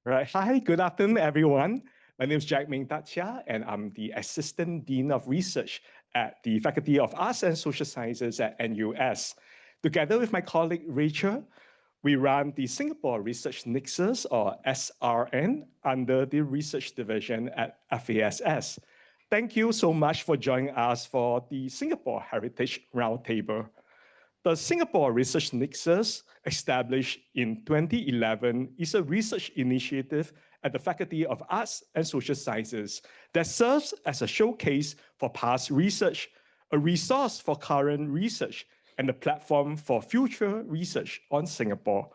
Right. Hi, good afternoon, everyone. My name is Jack Ming Tat Chia, and I'm the Assistant Dean of Research at the Faculty of Arts and Social Sciences at NUS. Together with my colleague Rachel, we run the Singapore Research Nexus, or SRN, under the Research Division at FASS. Thank you so much for joining us for the Singapore Heritage Roundtable. The Singapore Research Nexus, established in 2011, is a research initiative at the Faculty of Arts and Social Sciences that serves as a showcase for past research, a resource for current research, and a platform for future research on Singapore.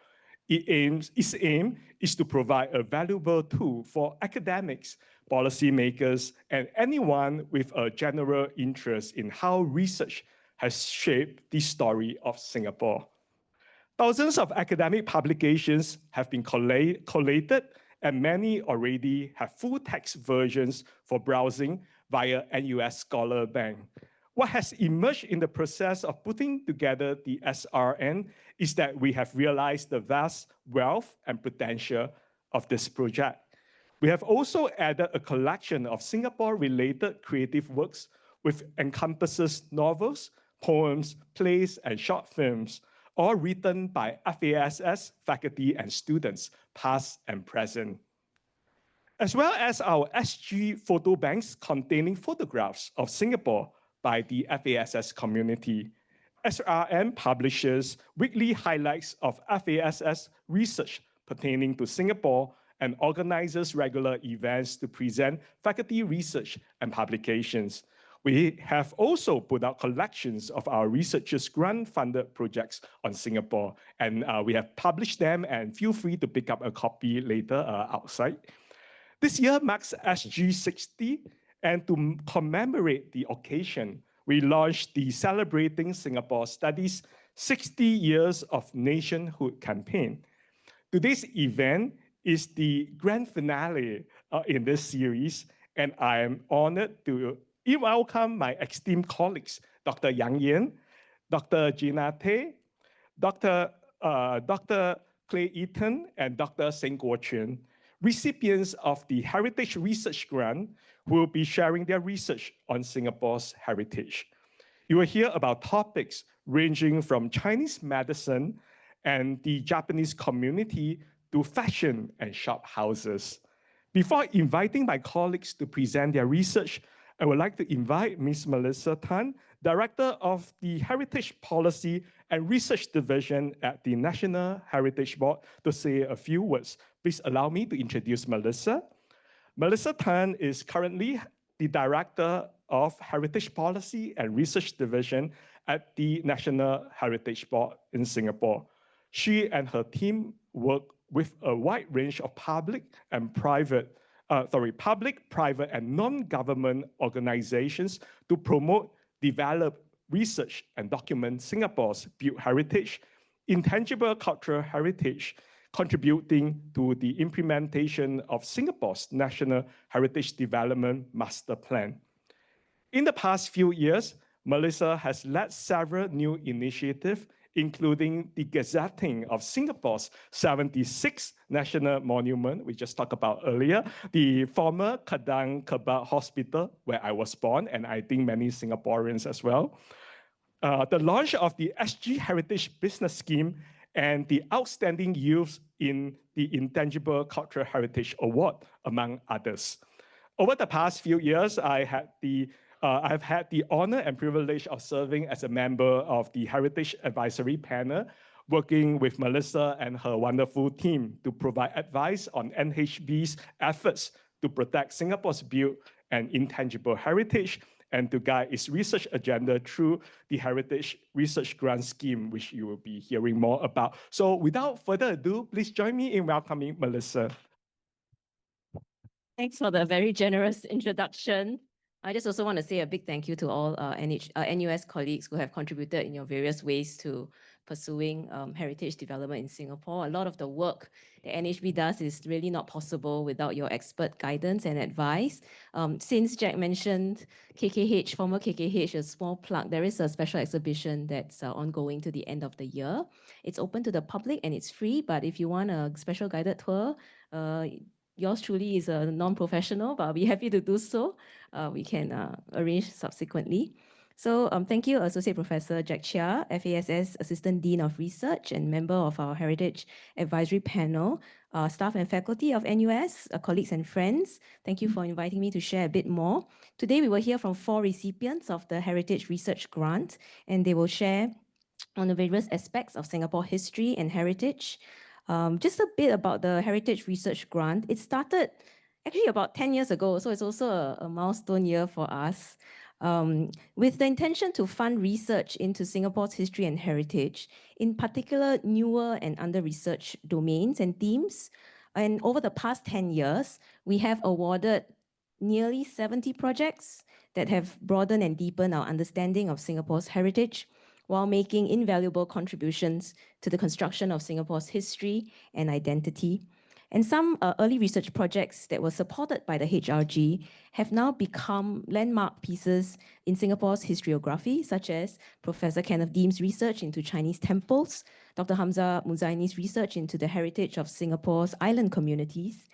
Its aim is to provide a valuable tool for academics, policymakers, and anyone with a general interest in how research has shaped the story of Singapore. Thousands of academic publications have been collated, and many already have full text versions for browsing via NUS Scholar Bank. What has emerged in the process of putting together the SRN is that we have realized the vast wealth and potential of this project. We have also added a collection of Singapore-related creative works which encompasses novels, poems, plays, and short films, all written by FASS faculty and students, past and present. As well as our SG photo banks containing photographs of Singapore by the FASS community. SRN publishes weekly highlights of FASS research pertaining to Singapore and organizes regular events to present faculty research and publications. We have also put out collections of our researchers' grant-funded projects on Singapore, and we have published them, and feel free to pick up a copy later outside. This year marks SG 60, and to commemorate the occasion, we launched the Celebrating Singapore Studies 60 Years of Nationhood campaign. Today's event is the grand finale in this series, and I am honored to welcome my esteemed colleagues, Dr. Yang Yen, Dr. Jinna, Dr. Clay EATON, and Dr. Seng Guo-Quan, recipients of the Heritage Research Grant, who will be sharing their research on Singapore's heritage. You will hear about topics ranging from Chinese medicine and the Japanese community to fashion and shop houses. Before inviting my colleagues to present their research, I would like to invite Ms. Melissa Tan, Director of the Heritage Policy and Research Division at the National Heritage Board, to say a few words. Please allow me to introduce Melissa. Melissa Tan is currently the Director of Heritage Policy and Research Division at the National Heritage Board in Singapore. She and her team work with a wide range of public, private, and non-government organizations to promote, develop, research, and document Singapore's built heritage, intangible cultural heritage, contributing to the implementation of Singapore's National Heritage Development Master Plan. In the past few years, Melissa has led several new initiatives, including the gazetting of Singapore's 76th national monument, we just talked about earlier, the former Kadang Kebab Hospital, where I was born, and I think many Singaporeans as well. The launch of the SG Heritage Business Scheme and the Outstanding Youth in the Intangible Cultural Heritage Award, among others. Over the past few years, I've had the honor and privilege of serving as a member of the Heritage Advisory Panel, working with Melissa and her wonderful team to provide advice on NHB's efforts to protect Singapore's built and intangible heritage and to guide its research agenda through the Heritage Research Grant Scheme, which you will be hearing more about. So without further ado, please join me in welcoming Melissa. Thanks for the very generous introduction. I just also want to say a big thank you to all NUS colleagues who have contributed in your various ways to pursuing heritage development in Singapore. A lot of the work that NHB does is really not possible without your expert guidance and advice. Since Jack mentioned KKH, former KKH, a small plug, there is a special exhibition that's ongoing to the end of the year. It's open to the public and it's free, but if you want a special guided tour, yours truly is a non-professional, but I'll be happy to do so. We can arrange subsequently. So thank you, Associate Professor Jack Chia, FASS Assistant Dean of Research and member of our Heritage Advisory Panel, staff and faculty of NUS, colleagues and friends. Thank you for inviting me to share a bit more. Today, we will hear from 4 recipients of the Heritage Research Grant, and they will share on the various aspects of Singapore history and heritage. Just a bit about the Heritage Research Grant. It started actually about 10 years ago, so it's also a milestone year for us. With the intention to fund research into Singapore's history and heritage, in particular newer and under-researched domains and themes. And over the past 10 years, we have awarded nearly 70 projects that have broadened and deepened our understanding of Singapore's heritage, while making invaluable contributions to the construction of Singapore's history and identity. And some early research projects that were supported by the HRG have now become landmark pieces in Singapore's historiography, such as Professor Kenneth Deem's research into Chinese temples, Dr. Hamza Muzaini's research into the heritage of Singapore's island communities,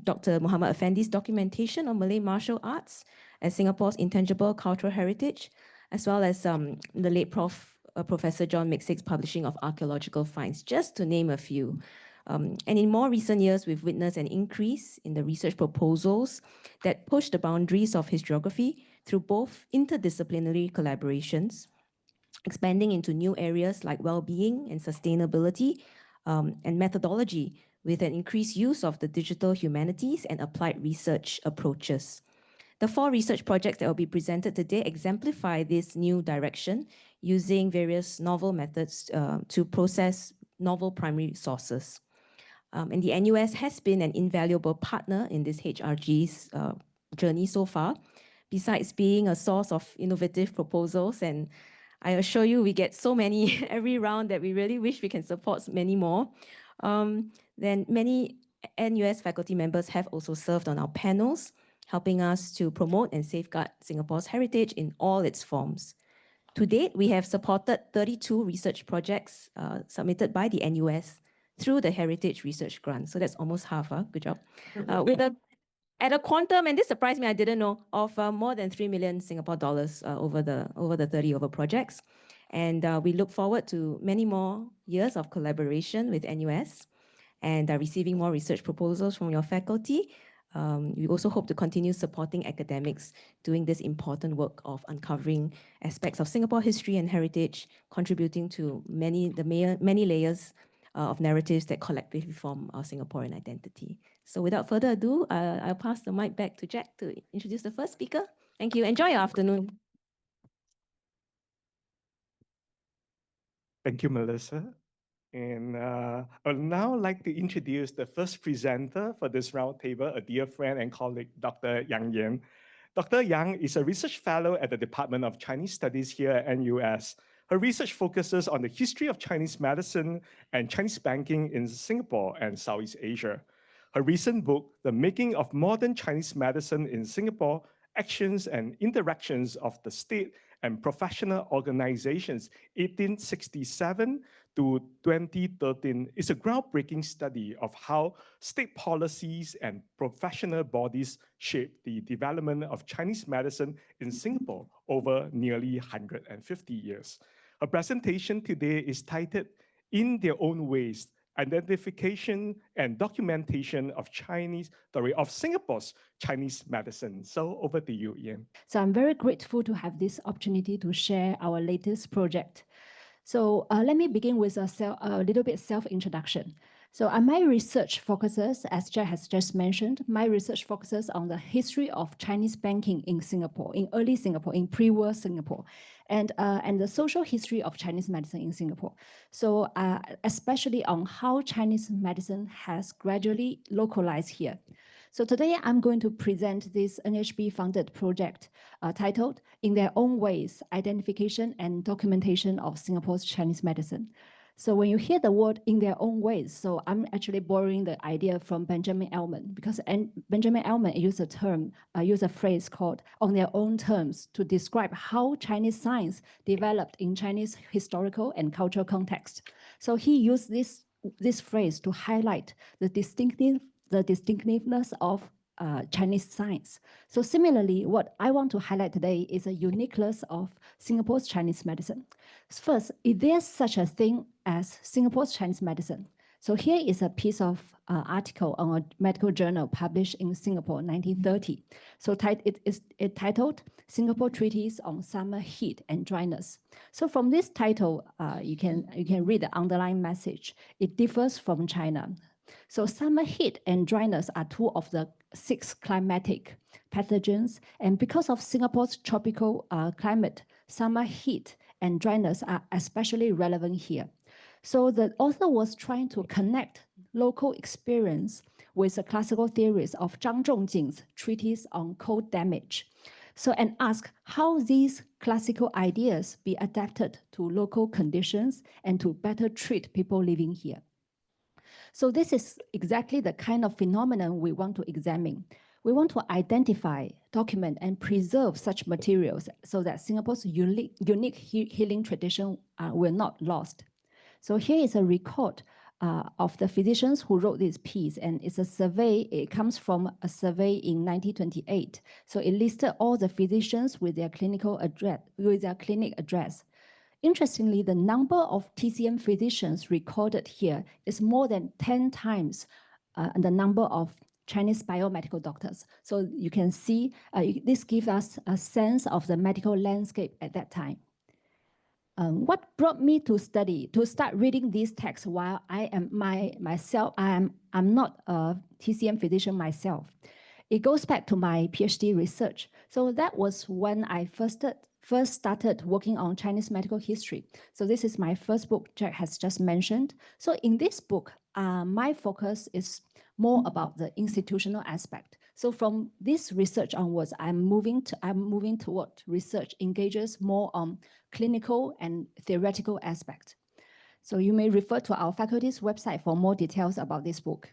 Dr. Muhammad Effendi's documentation of Malay martial arts as Singapore's intangible cultural heritage, as well as the late Professor John Micksig's publishing of archaeological finds, just to name a few. And in more recent years, we've witnessed an increase in the research proposals that push the boundaries of historiography through both interdisciplinary collaborations, expanding into new areas like well-being and sustainability, and methodology, with an increased use of the digital humanities and applied research approaches. The 4 research projects that will be presented today exemplify this new direction using various novel methods to process novel primary sources. And the NUS has been an invaluable partner in this HRG's journey so far, besides being a source of innovative proposals. And I assure you, we get so many every round that we really wish we can support many more. Then many NUS faculty members have also served on our panels, helping us to promote and safeguard Singapore's heritage in all its forms. To date, we have supported 32 research projects submitted by the NUS through the Heritage Research Grant. So that's almost half, good job. At a quantum, and this surprised me, I didn't know, of more than 3 million Singapore dollars over the 30 projects. And we look forward to many more years of collaboration with NUS and receiving more research proposals from your faculty. We also hope to continue supporting academics doing this important work of uncovering aspects of Singapore history and heritage, contributing to many layers of narratives that collectively form our Singaporean identity. So without further ado, I'll pass the mic back to Jack to introduce the first speaker. Thank you. Enjoy your afternoon. Thank you, Melissa. And I would now like to introduce the first presenter for this roundtable, a dear friend and colleague, Dr. Yang Yan. Dr. Yang is a research fellow at the Department of Chinese Studies here at NUS. Her research focuses on the history of Chinese medicine and Chinese banking in Singapore and Southeast Asia. Her recent book, The Making of Modern Chinese Medicine in Singapore, Actions and Interactions of the State and Professional Organizations, 1867 to 2013, is a groundbreaking study of how state policies and professional bodies shaped the development of Chinese medicine in Singapore over nearly 150 years. Her presentation today is titled, In Their Own Ways, Identification and Documentation of Singapore's Chinese Medicine. So over to you, Ian. So I'm very grateful to have this opportunity to share our latest project. So let me begin with a little bit self-introduction. So my research focuses, as Jack has just mentioned, my research focuses on the history of Chinese banking in Singapore, in early Singapore, in pre-war Singapore, and the social history of Chinese medicine in Singapore. So especially on how Chinese medicine has gradually localized here. So today I'm going to present this NHB-funded project titled In Their Own Ways, Identification and Documentation of Singapore's Chinese Medicine. So when you hear the word in their own ways, so I'm actually borrowing the idea from Benjamin Ellman, because Benjamin Ellman used a phrase called on their own terms to describe how Chinese science developed in Chinese historical and cultural context. So he used this phrase to highlight the distinctiveness of Chinese science. So similarly, what I want to highlight today is a uniqueness of Singapore's Chinese medicine. First, is there such a thing as Singapore's Chinese medicine? So here is a piece of article on a medical journal published in Singapore, 1930. So it is titled Singapore Treatise on Summer Heat and Dryness. So from this title, you can read the underlying message. It differs from China. So summer heat and dryness are two of the 6 climatic pathogens. And because of Singapore's tropical climate, summer heat and dryness are especially relevant here. So the author was trying to connect local experience with the classical theories of Zhang Zhongjing's treatise on cold damage. So and ask how these classical ideas be adapted to local conditions and to better treat people living here. So this is exactly the kind of phenomenon we want to examine. We want to identify, document, and preserve such materials so that Singapore's unique healing tradition will not lost. So here is a record of the physicians who wrote this piece, and it's a survey. It comes from a survey in 1928. So it listed all the physicians with their clinical address, with their clinic address. Interestingly, the number of TCM physicians recorded here is more than 10 times the number of Chinese biomedical doctors. So you can see this gives us a sense of the medical landscape at that time. What brought me to start reading these texts while I'm not a TCM physician myself? It goes back to my PhD research. So that was when I first started working on Chinese medical history. So this is my first book Jack has just mentioned. So in this book, my focus is more about the institutional aspect. So from this research onwards, I'm moving toward research engages more on clinical and theoretical aspects. So you may refer to our faculty's website for more details about this book.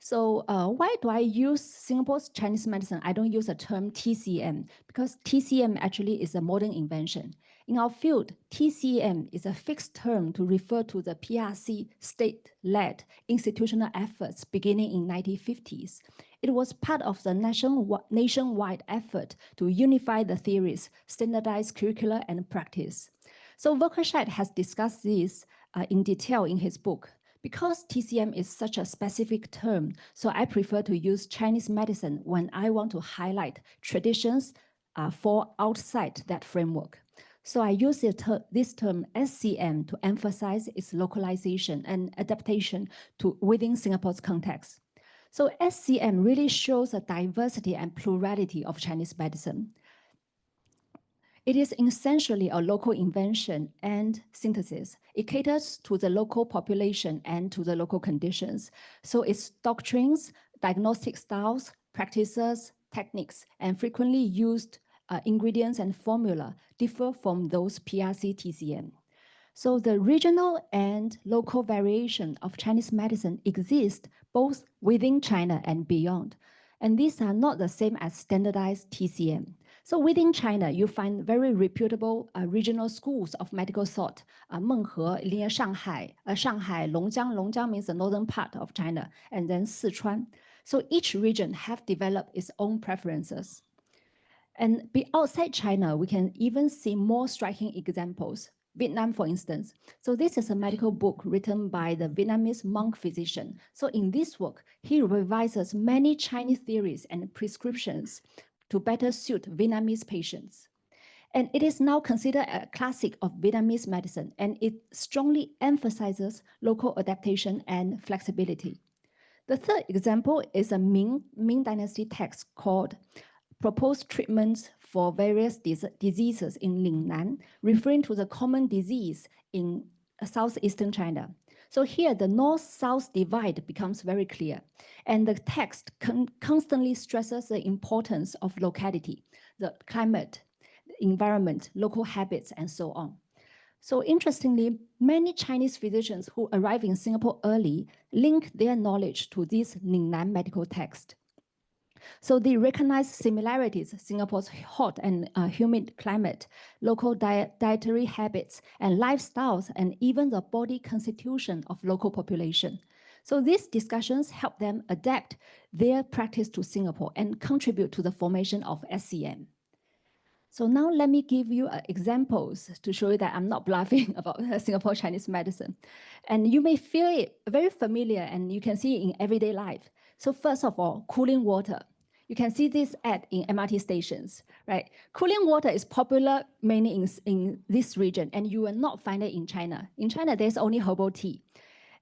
So why do I use Singapore's Chinese medicine? I don't use the term TCM because TCM actually is a modern invention. In our field, TCM is a fixed term to refer to the PRC state-led institutional efforts beginning in 1950s. It was part of the nationwide effort to unify the theories, standardize curricula and practice. So Volkerscheid has discussed this in detail in his book. Because TCM is such a specific term, so I prefer to use Chinese medicine when I want to highlight traditions fall outside that framework. So I use this term SCM to emphasize its localization and adaptation to within Singapore's context. So SCM really shows a diversity and plurality of Chinese medicine. It is essentially a local invention and synthesis. It caters to the local population and to the local conditions. So its doctrines, diagnostic styles, practices, techniques, and frequently used ingredients and formula differ from those PRC TCM. So the regional and local variation of Chinese medicine exists both within China and beyond. And these are not the same as standardized TCM. So within China, you find very reputable regional schools of medical thought. Menghe near Shanghai, Shanghai, Longjiang means the northern part of China, and then Sichuan. So each region have developed its own preferences. And outside China, we can even see more striking examples. Vietnam, for instance. So this is a medical book written by the Vietnamese monk physician. So in this work, he revises many Chinese theories and prescriptions to better suit Vietnamese patients. And it is now considered a classic of Vietnamese medicine, and it strongly emphasizes local adaptation and flexibility. The third example is a Ming Dynasty text called Proposed Treatments for Various Diseases in Lingnan, referring to the common disease in southeastern China. So here, the north-south divide becomes very clear, and the text constantly stresses the importance of locality, the climate, the environment, local habits, and so on. So interestingly, many Chinese physicians who arrive in Singapore early link their knowledge to this Ningnan medical text. So they recognize similarities, Singapore's hot and humid climate, local dietary habits and lifestyles, and even the body constitution of local population. So these discussions help them adapt their practice to Singapore and contribute to the formation of SCM. So now let me give you examples to show you that I'm not bluffing about Singapore Chinese medicine. And you may feel it very familiar and you can see it in everyday life. So first of all, cooling water. You can see this ad in MRT stations, right? Cooling water is popular mainly in this region, and you will not find it in China. In China, there's only herbal tea.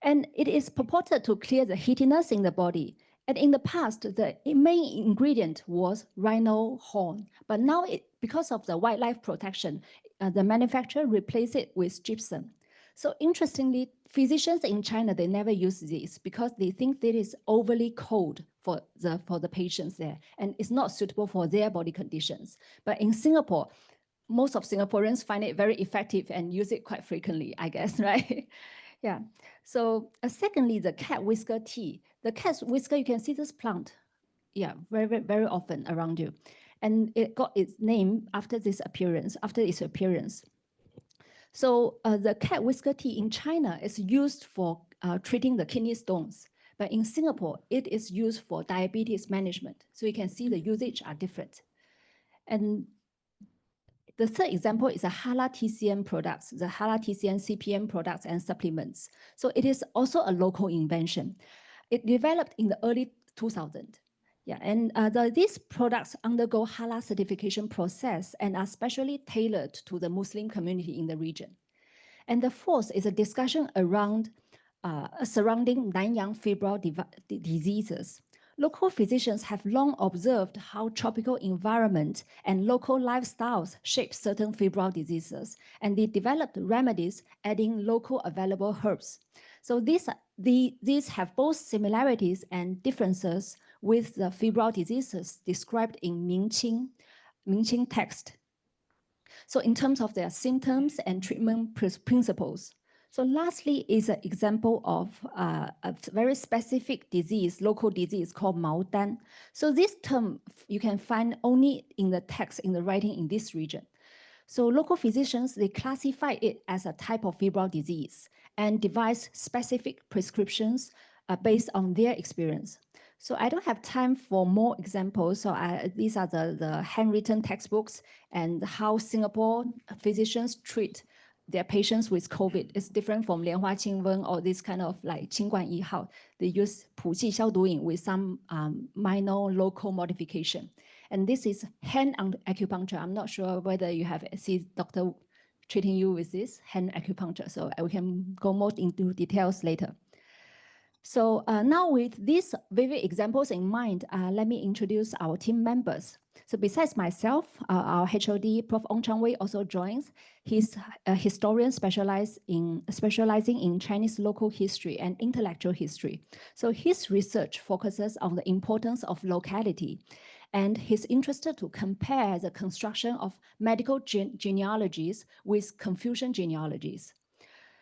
And it is purported to clear the heatiness in the body. And in the past, the main ingredient was rhino horn. But now, because of the wildlife protection, the manufacturer replaced it with gypsum. So interestingly, physicians in China, they never use this because they think that is overly cold for the patients there, and it's not suitable for their body conditions. But in Singapore, most of Singaporeans find it very effective and use it quite frequently, I guess, right? Yeah. So secondly, the cat whisker tea. The cat whisker, you can see this plant, yeah, very, very, very often around you. And it got its name after its appearance. So the cat whisker tea in China is used for treating the kidney stones. But in Singapore, it is used for diabetes management. So you can see the usage are different. And the third example is the Hala TCM products, the Hala TCM CPM products and supplements. So it is also a local invention. It developed in the early 2000s. Yeah, and these products undergo Hala certification process and are specially tailored to the Muslim community in the region. And the fourth is a discussion around surrounding Nanyang febrile diseases. Local physicians have long observed how tropical environment and local lifestyles shape certain febrile diseases, and they developed remedies adding local available herbs. So these have both similarities and differences with the febrile diseases described in Mingqing text. So in terms of their symptoms and treatment principles. So lastly is an example of a very specific disease, local disease called Mao Dan. So this term you can find only in the text, in the writing in this region. So local physicians, they classify it as a type of febrile disease and devise specific prescriptions based on their experience. So I don't have time for more examples. So these are the handwritten textbooks and how Singapore physicians treat their patients with COVID. It's different from 莲花清瘟 or this kind of like 清冠一号. They use 普济消毒饮 with some minor local modification. And this is hand acupuncture. I'm not sure whether you have seen doctor treating you with this hand acupuncture. So we can go more into details later. So now with these vivid examples in mind, let me introduce our team members. So besides myself, our HOD, Prof. Ong Chang Wei, also joins. He's a historian specializing in Chinese local history and intellectual history. So his research focuses on the importance of locality, and he's interested to compare the construction of medical genealogies with Confucian genealogies.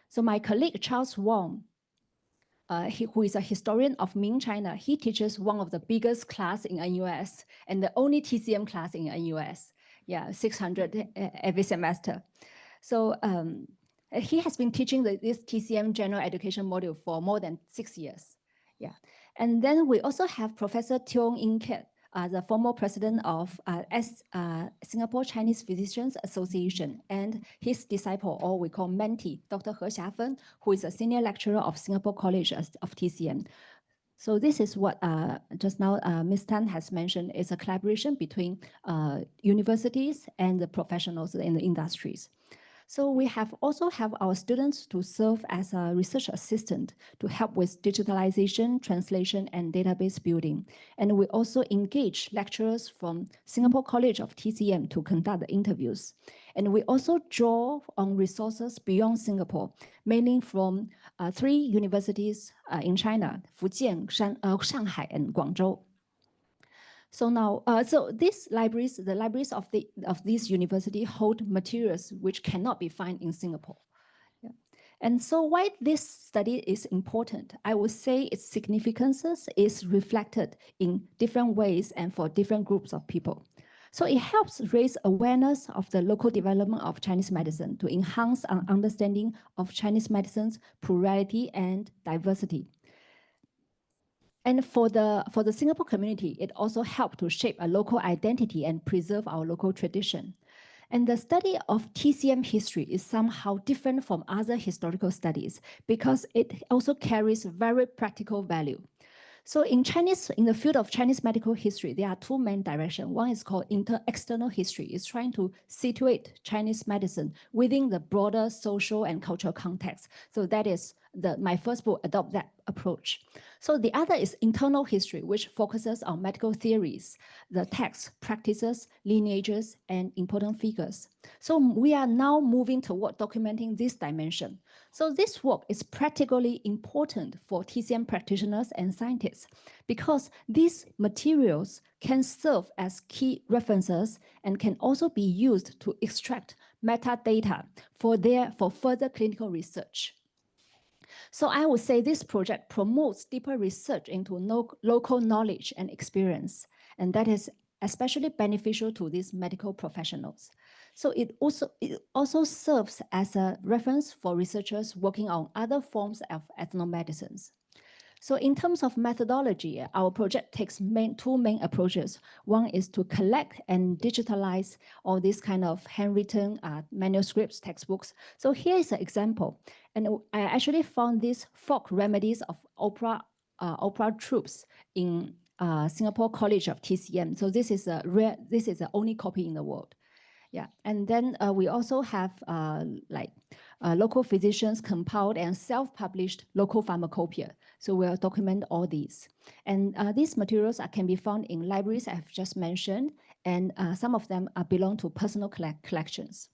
So my colleague, Charles Wong, who is a historian of Ming China, he teaches one of the biggest class in NUS and the only TCM class in NUS. Yeah, 600 every semester. So he has been teaching this TCM general education module for more than 6 years. Yeah, and then we also have Professor Tiong In Kiat, the former president of Singapore Chinese Physicians Association, and his disciple, or we call mentee, Dr. He Xiafen, who is a senior lecturer of Singapore College of TCM. So this is what just now Ms. Tan has mentioned is a collaboration between universities and the professionals in the industries. So we also have our students to serve as a research assistant to help with digitalization, translation, and database building. And we engage lecturers from Singapore College of TCM to conduct the interviews. And we also draw on resources beyond Singapore, mainly from 3 universities in China, Fujian, Shanghai, and Guangzhou. So now, these libraries, the libraries of these universities hold materials which cannot be found in Singapore. Yeah. And so why this study is important, I would say its significance is reflected in different ways and for different groups of people. So it helps raise awareness of the local development of Chinese medicine to enhance our understanding of Chinese medicine's plurality and diversity. And for the Singapore community, it also helped to shape a local identity and preserve our local tradition. And the study of TCM history is somehow different from other historical studies because it also carries very practical value. So in the field of Chinese medical history, there are 2 main directions. One is called external history. It's trying to situate Chinese medicine within the broader social and cultural context. So that is my first book, adopt that approach. So the other is internal history, which focuses on medical theories, the texts, practices, lineages, and important figures. So we are now moving toward documenting this dimension. So this work is practically important for TCM practitioners and scientists because these materials can serve as key references and can also be used to extract metadata for further clinical research. So I would say this project promotes deeper research into local knowledge and experience, and that is especially beneficial to these medical professionals. So it also serves as a reference for researchers working on other forms of ethnomedicines. So in terms of methodology, our project takes 2 main approaches. One is to collect and digitalize all these kind of handwritten manuscripts, textbooks. So here is an example. And I actually found these folk remedies of opera troops in Singapore College of TCM. So this is the only copy in the world. Yeah, and then we also have local physicians compiled and self-published local pharmacopoeia. So we'll document all these. And these materials can be found in libraries I've just mentioned, and some of them belong to personal collections.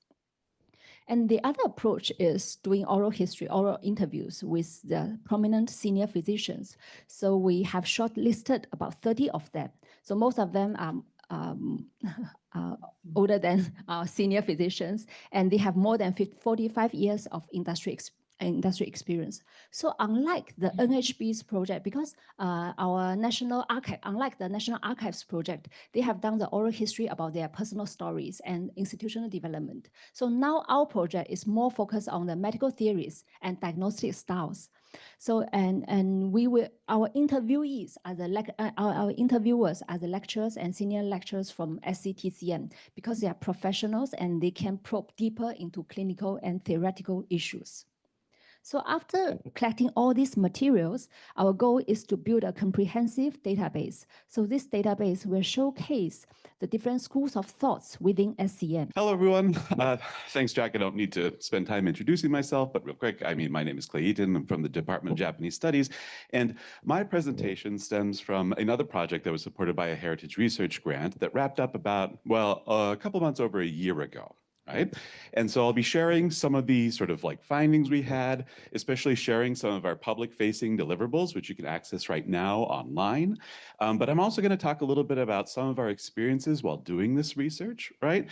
And the other approach is doing oral interviews with the prominent senior physicians. So we have shortlisted about 30 of them. So most of them are older than our senior physicians, and they have more than 45 years of industry experience. So unlike the NHB's project, because our National Archive, unlike the National Archives project, they have done the oral history about their personal stories and institutional development. So now our project is more focused on the medical theories and diagnostic styles. So our interviewees are our interviewers are the lecturers and senior lecturers from SCTCM because they are professionals and they can probe deeper into clinical and theoretical issues. So after collecting all these materials, our goal is to build a comprehensive database. So this database will showcase the different schools of thoughts within SCM. Hello, everyone. Thanks, Jack. I don't need to spend time introducing myself, but real quick, my name is EATON. I'm from the Department of Japanese Studies, and my presentation stems from another project that was supported by a Heritage Research grant that wrapped up about, a couple months over a year ago. Right? And so I'll be sharing some of the sort of findings we had, especially sharing some of our public-facing deliverables, which you can access right now online. But I'm also going to talk a little bit about some of our experiences while doing this research, right?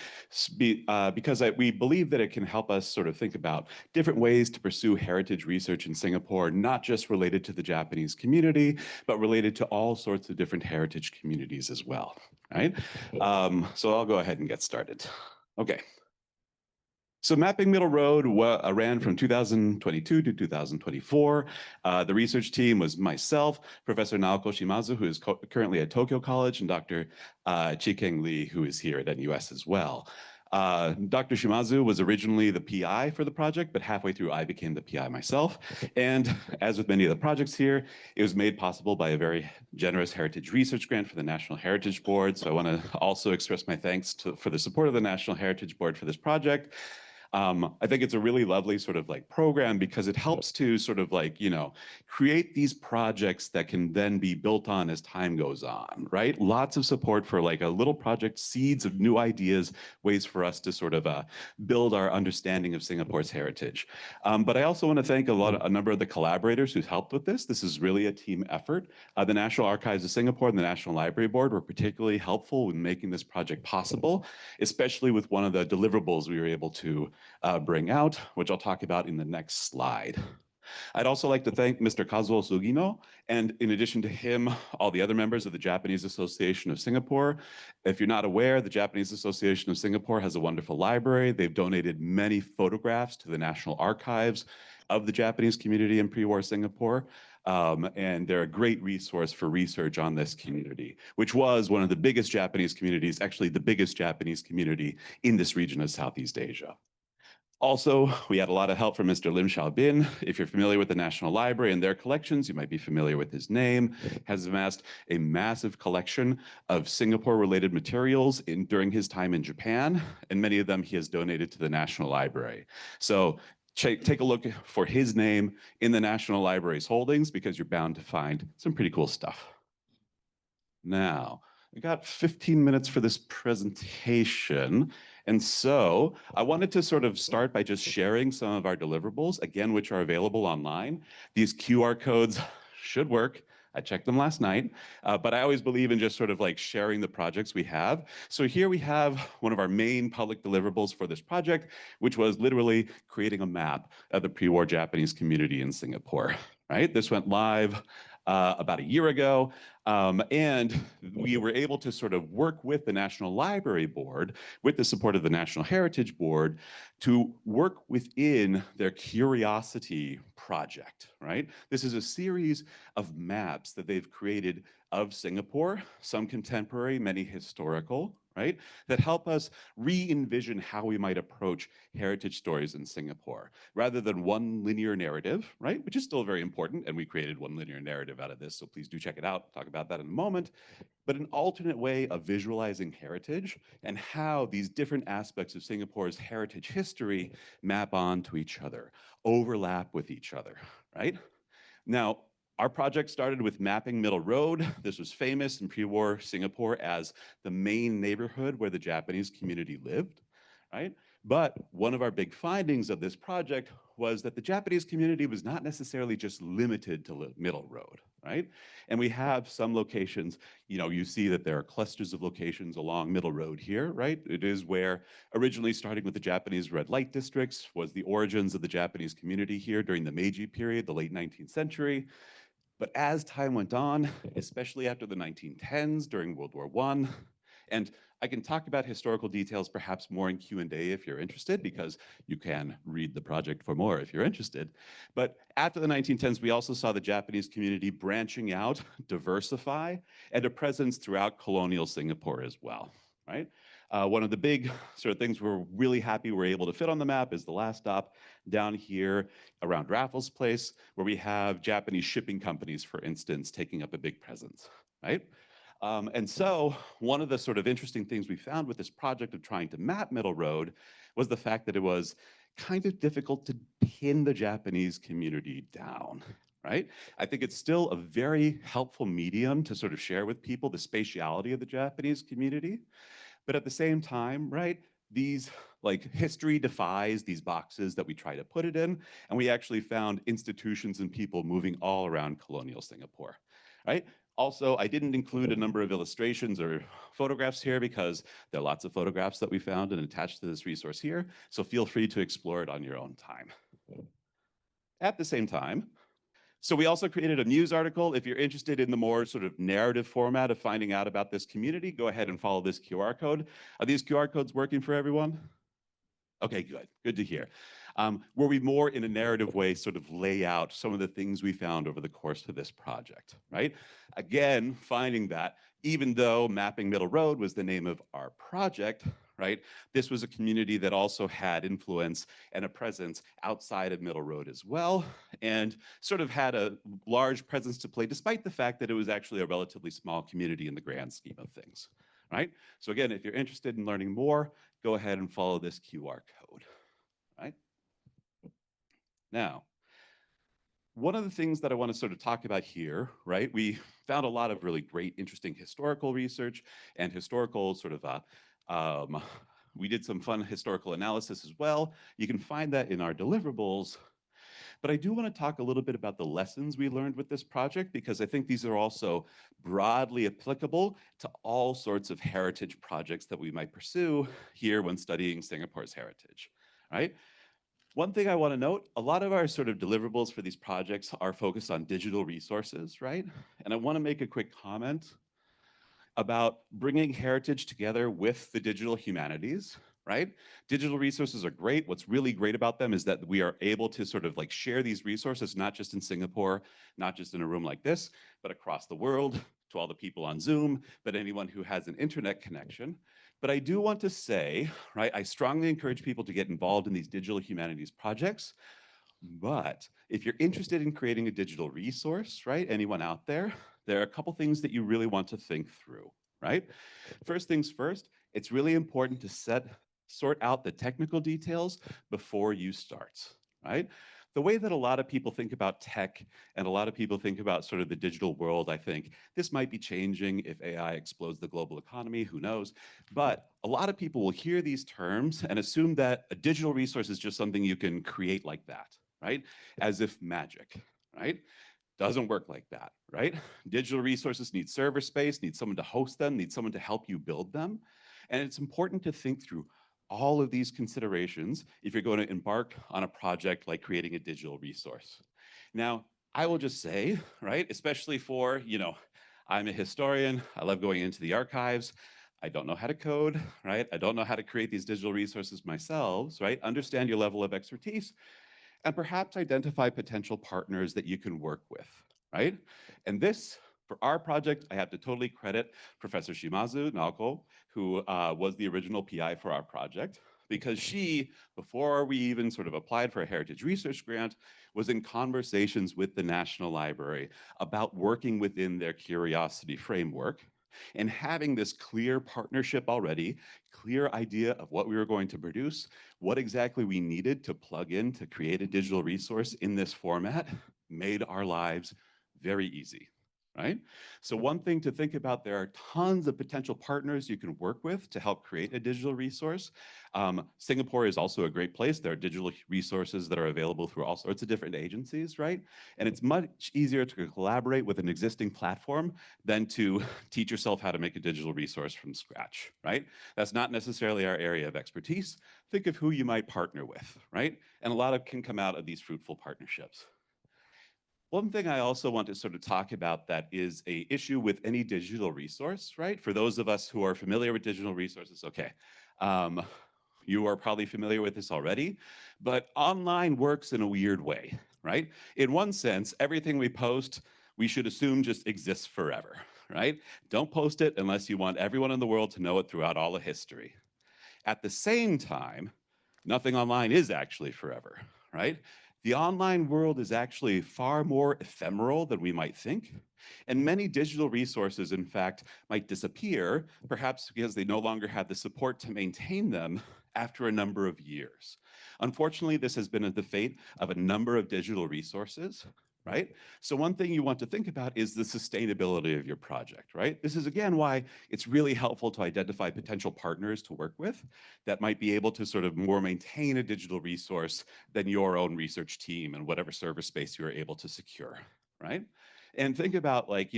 Because we believe that it can help us sort of think about different ways to pursue heritage research in Singapore, not just related to the Japanese community, but related to all sorts of different heritage communities as well, right? So I'll go ahead and get started. Okay. So Mapping Middle Road ran from 2022 to 2024. The research team was myself, Professor Naoko Shimazu, who is currently at Tokyo College, and Dr. Chi-Keng Lee, who is here at NUS as well. Dr. Shimazu was originally the PI for the project, but halfway through I became the PI myself. And as with many of the projects here, it was made possible by a very generous heritage research grant for the National Heritage Board. So I want to also express my thanks for the support of the National Heritage Board for this project. I think it's a really lovely sort of like program because it helps to sort of like, create these projects that can then be built on as time goes on, right? Lots of support for like a little project, seeds of new ideas, ways for us to sort of build our understanding of Singapore's heritage. But I also want to thank a number of the collaborators who helped with this. This is really a team effort. The National Archives of Singapore and the National Library Board were particularly helpful in making this project possible, especially with one of the deliverables we were able to bring out, which I'll talk about in the next slide. I'd also like to thank Mr. Kazuo Sugino, and in addition to him, all the other members of the Japanese Association of Singapore. If you're not aware, the Japanese Association of Singapore has a wonderful library. They've donated many photographs to the National Archives of the Japanese community in pre-war Singapore. And they're a great resource for research on this community, which was one of the biggest Japanese communities, actually the biggest Japanese community in this region of Southeast Asia. Also, we had a lot of help from Mr. Lim Xiaobin. If you're familiar with the National Library and their collections, you might be familiar with his name. Has amassed a massive collection of Singapore-related materials during his time in Japan, and many of them he has donated to the National Library. So take a look for his name in the National Library's holdings because you're bound to find some pretty cool stuff. Now, we got 15 minutes for this presentation. And so I wanted to sort of start by just sharing some of our deliverables, again, which are available online. These QR codes should work. I checked them last night, but I always believe in just sort of like sharing the projects we have. So here we have one of our main public deliverables for this project, which was literally creating a map of the pre-war Japanese community in Singapore, right? This went live about a year ago. And we were able to sort of work with the National Library Board, with the support of the National Heritage Board, to work within their Curiosity project, right? This is a series of maps that they've created of Singapore, some contemporary, many historical, right? That help us re-envision how we might approach heritage stories in Singapore, rather than one linear narrative, right? Which is still very important, and we created one linear narrative out of this, so please do check it out. Talk about that in a moment. But an alternate way of visualizing heritage and how these different aspects of Singapore's heritage history map onto each other, overlap with each other, right? Now, our project started with mapping Middle Road. This was famous in pre-war Singapore as the main neighborhood where the Japanese community lived, right? But one of our big findings of this project was that the Japanese community was not necessarily just limited to Middle Road, right? And we have some locations, you see that there are clusters of locations along Middle Road here, right? It is where originally starting with the Japanese red light districts was the origins of the Japanese community here during the Meiji period, the late 19th century. But as time went on, especially after the 1910s during World War I, and I can talk about historical details perhaps more in Q&A if you're interested, because you can read the project for more if you're interested. But after the 1910s, we also saw the Japanese community branching out, diversify, and a presence throughout colonial Singapore as well, right? One of the big sort of things we're really happy we're able to fit on the map is the last stop down here around Raffles Place, where we have Japanese shipping companies, for instance, taking up a big presence, right? And so one of the sort of interesting things we found with this project of trying to map Middle Road was the fact that it was kind of difficult to pin the Japanese community down, right? I think it's still a very helpful medium to sort of share with people the spatiality of the Japanese community. But at the same time, right, these like history defies these boxes that we try to put it in. And we actually found institutions and people moving all around colonial Singapore, right? Also, I didn't include a number of illustrations or photographs here because there are lots of photographs that we found and attached to this resource here. So feel free to explore it on your own time. At the same time, so we also created a news article. If you're interested in the more sort of narrative format of finding out about this community, go ahead and follow this QR code. Are these QR codes working for everyone? Okay, good to hear. Where we more in a narrative way sort of lay out some of the things we found over the course of this project, right? Again, finding that even though Mapping Middle Road was the name of our project, right? This was a community that also had influence and a presence outside of Middle Road as well, and sort of had a large presence to play, despite the fact that it was actually a relatively small community in the grand scheme of things, right? So again, if you're interested in learning more, go ahead and follow this QR code. Now, one of the things that I want to sort of talk about here, right? We found a lot of really great, interesting historical research and historical sort of, we did some fun historical analysis as well. You can find that in our deliverables. But I do want to talk a little bit about the lessons we learned with this project, because I think these are also broadly applicable to all sorts of heritage projects that we might pursue here when studying Singapore's heritage, right? One thing I want to note, a lot of our sort of deliverables for these projects are focused on digital resources, right? And I want to make a quick comment about bringing heritage together with the digital humanities, right? Digital resources are great. What's really great about them is that we are able to sort of like share these resources, not just in Singapore, not just in a room like this, but across the world, to all the people on Zoom, but anyone who has an internet connection. But I do want to say, right, I strongly encourage people to get involved in these digital humanities projects. But if you're interested in creating a digital resource, right, anyone out there, there are a couple things that you really want to think through, right? First things first, it's really important to sort out the technical details before you start, right? The way that a lot of people think about tech and a lot of people think about sort of the digital world, I think this might be changing if AI explodes the global economy, who knows? But a lot of people will hear these terms and assume that a digital resource is just something you can create like that, right? As if magic, right? Doesn't work like that, right? Digital resources need server space, need someone to host them, need someone to help you build them. And it's important to think through all of these considerations if you're going to embark on a project like creating a digital resource. Now, I will just say, right, especially for, I'm a historian, I love going into the archives, I don't know how to code, right? I don't know how to create these digital resources myself, right? Understand your level of expertise, and perhaps identify potential partners that you can work with, right? And this, for our project, I have to totally credit Professor Shimazu Naoko, who was the original PI for our project, because she, before we even sort of applied for a heritage research grant, was in conversations with the National Library about working within their curiosity framework and having this clear partnership already, clear idea of what we were going to produce, what exactly we needed to plug in to create a digital resource in this format, made our lives very easy, right? So one thing to think about, there are tons of potential partners you can work with to help create a digital resource. Singapore is also a great place. There are digital resources that are available through all sorts of different agencies, right? And it's much easier to collaborate with an existing platform than to teach yourself how to make a digital resource from scratch, right? That's not necessarily our area of expertise. Think of who you might partner with, right? And a lot of can come out of these fruitful partnerships. One thing I also want to sort of talk about that is an issue with any digital resource, right? For those of us who are familiar with digital resources, okay, you are probably familiar with this already, but online works in a weird way, right? In one sense, everything we post, we should assume just exists forever, right? Don't post it unless you want everyone in the world to know it throughout all of history. At the same time, nothing online is actually forever, right? The online world is actually far more ephemeral than we might think. And many digital resources, in fact, might disappear, perhaps because they no longer have the support to maintain them after a number of years. Unfortunately, this has been the fate of a number of digital resources, right? So one thing you want to think about is the sustainability of your project, right? This is, again, why it's really helpful to identify potential partners to work with that might be able to sort of more maintain a digital resource than your own research team and whatever server space you're able to secure, right? And think about, like,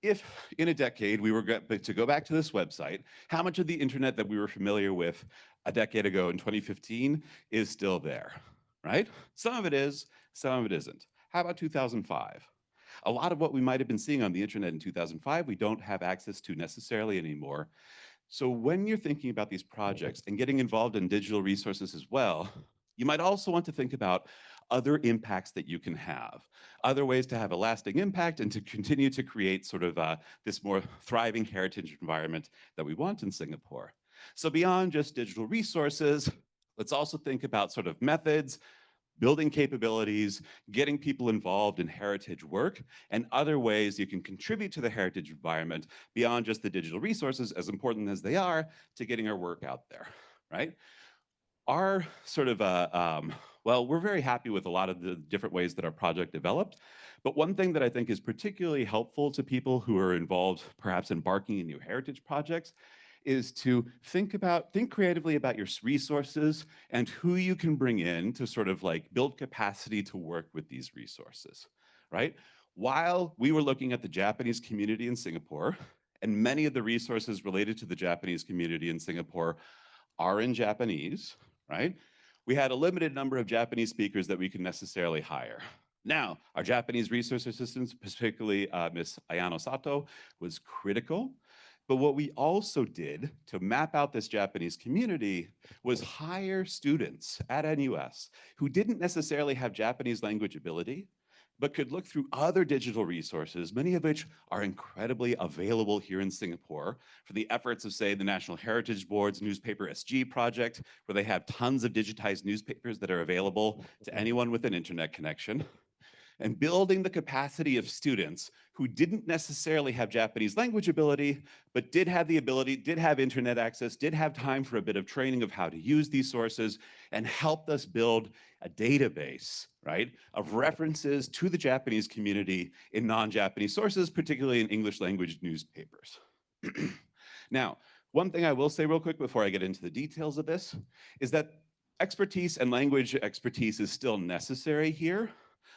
if in a decade we were to go back to this website, how much of the internet that we were familiar with a decade ago in 2015 is still there, right? Some of it is, some of it isn't. How about 2005? A lot of what we might have been seeing on the internet in 2005, we don't have access to necessarily anymore. So when you're thinking about these projects and getting involved in digital resources as well, you might also want to think about other impacts that you can have, other ways to have a lasting impact and to continue to create sort of this more thriving heritage environment that we want in Singapore. So beyond just digital resources, let's also think about sort of methods, building capabilities, getting people involved in heritage work, and other ways you can contribute to the heritage environment beyond just the digital resources, as important as they are, to getting our work out there, right? our sort of, well, we're very happy with a lot of the different ways that our project developed. But one thing that I think is particularly helpful to people who are involved, perhaps embarking in new heritage projects, is to think creatively about your resources and who you can bring in to sort of like build capacity to work with these resources, right? While we were looking at the Japanese community in Singapore, and many of the resources related to the Japanese community in Singapore are in Japanese, right? We had a limited number of Japanese speakers that we could necessarily hire. Now, our Japanese resource assistants, particularly Ms. Ayano Sato, was critical. But what we also did to map out this Japanese community was hire students at NUS who didn't necessarily have Japanese language ability, but could look through other digital resources, many of which are incredibly available here in Singapore for the efforts of, say, the National Heritage Board's Newspaper SG project, where they have tons of digitized newspapers that are available to anyone with an internet connection. And building the capacity of students who didn't necessarily have Japanese language ability, but did have the ability, did have internet access, did have time for a bit of training of how to use these sources, and helped us build a database, right, of references to the Japanese community in non-Japanese sources, particularly in English language newspapers. Now, one thing I will say real quick before I get into the details of this is that expertise and language expertise is still necessary here.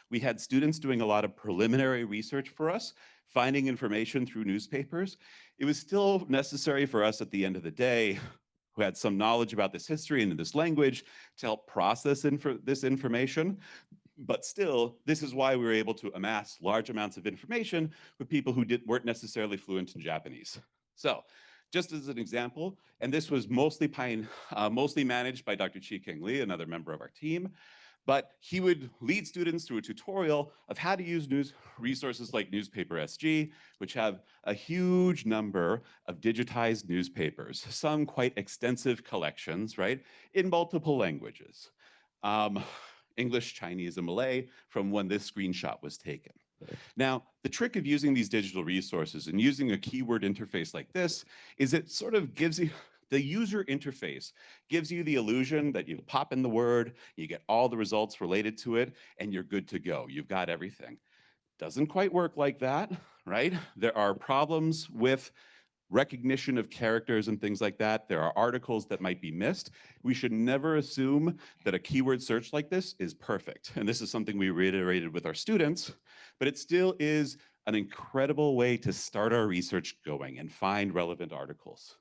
We had students doing a lot of preliminary research for us, finding information through newspapers. It was still necessary for us at the end of the day, who had some knowledge about this history and this language, to help process this information. But still, this is why we were able to amass large amounts of information with people who weren't necessarily fluent in Japanese. So, just as an example, and this was mostly managed by Dr. Chi Keng Lee, another member of our team, but he would lead students through a tutorial of how to use news resources like Newspaper SG, which have a huge number of digitized newspapers, some quite extensive collections, right, in multiple languages. English, Chinese, and Malay from when this screenshot was taken. Now, the trick of using these digital resources and using a keyword interface like this is it sort of gives you, the user interface gives you the illusion that you pop in the word, you get all the results related to it, and you're good to go. You've got everything. Doesn't quite work like that, right? There are problems with recognition of characters and things like that. There are articles that might be missed. We should never assume that a keyword search like this is perfect. And this is something we reiterated with our students, but it still is an incredible way to start our research going and find relevant articles.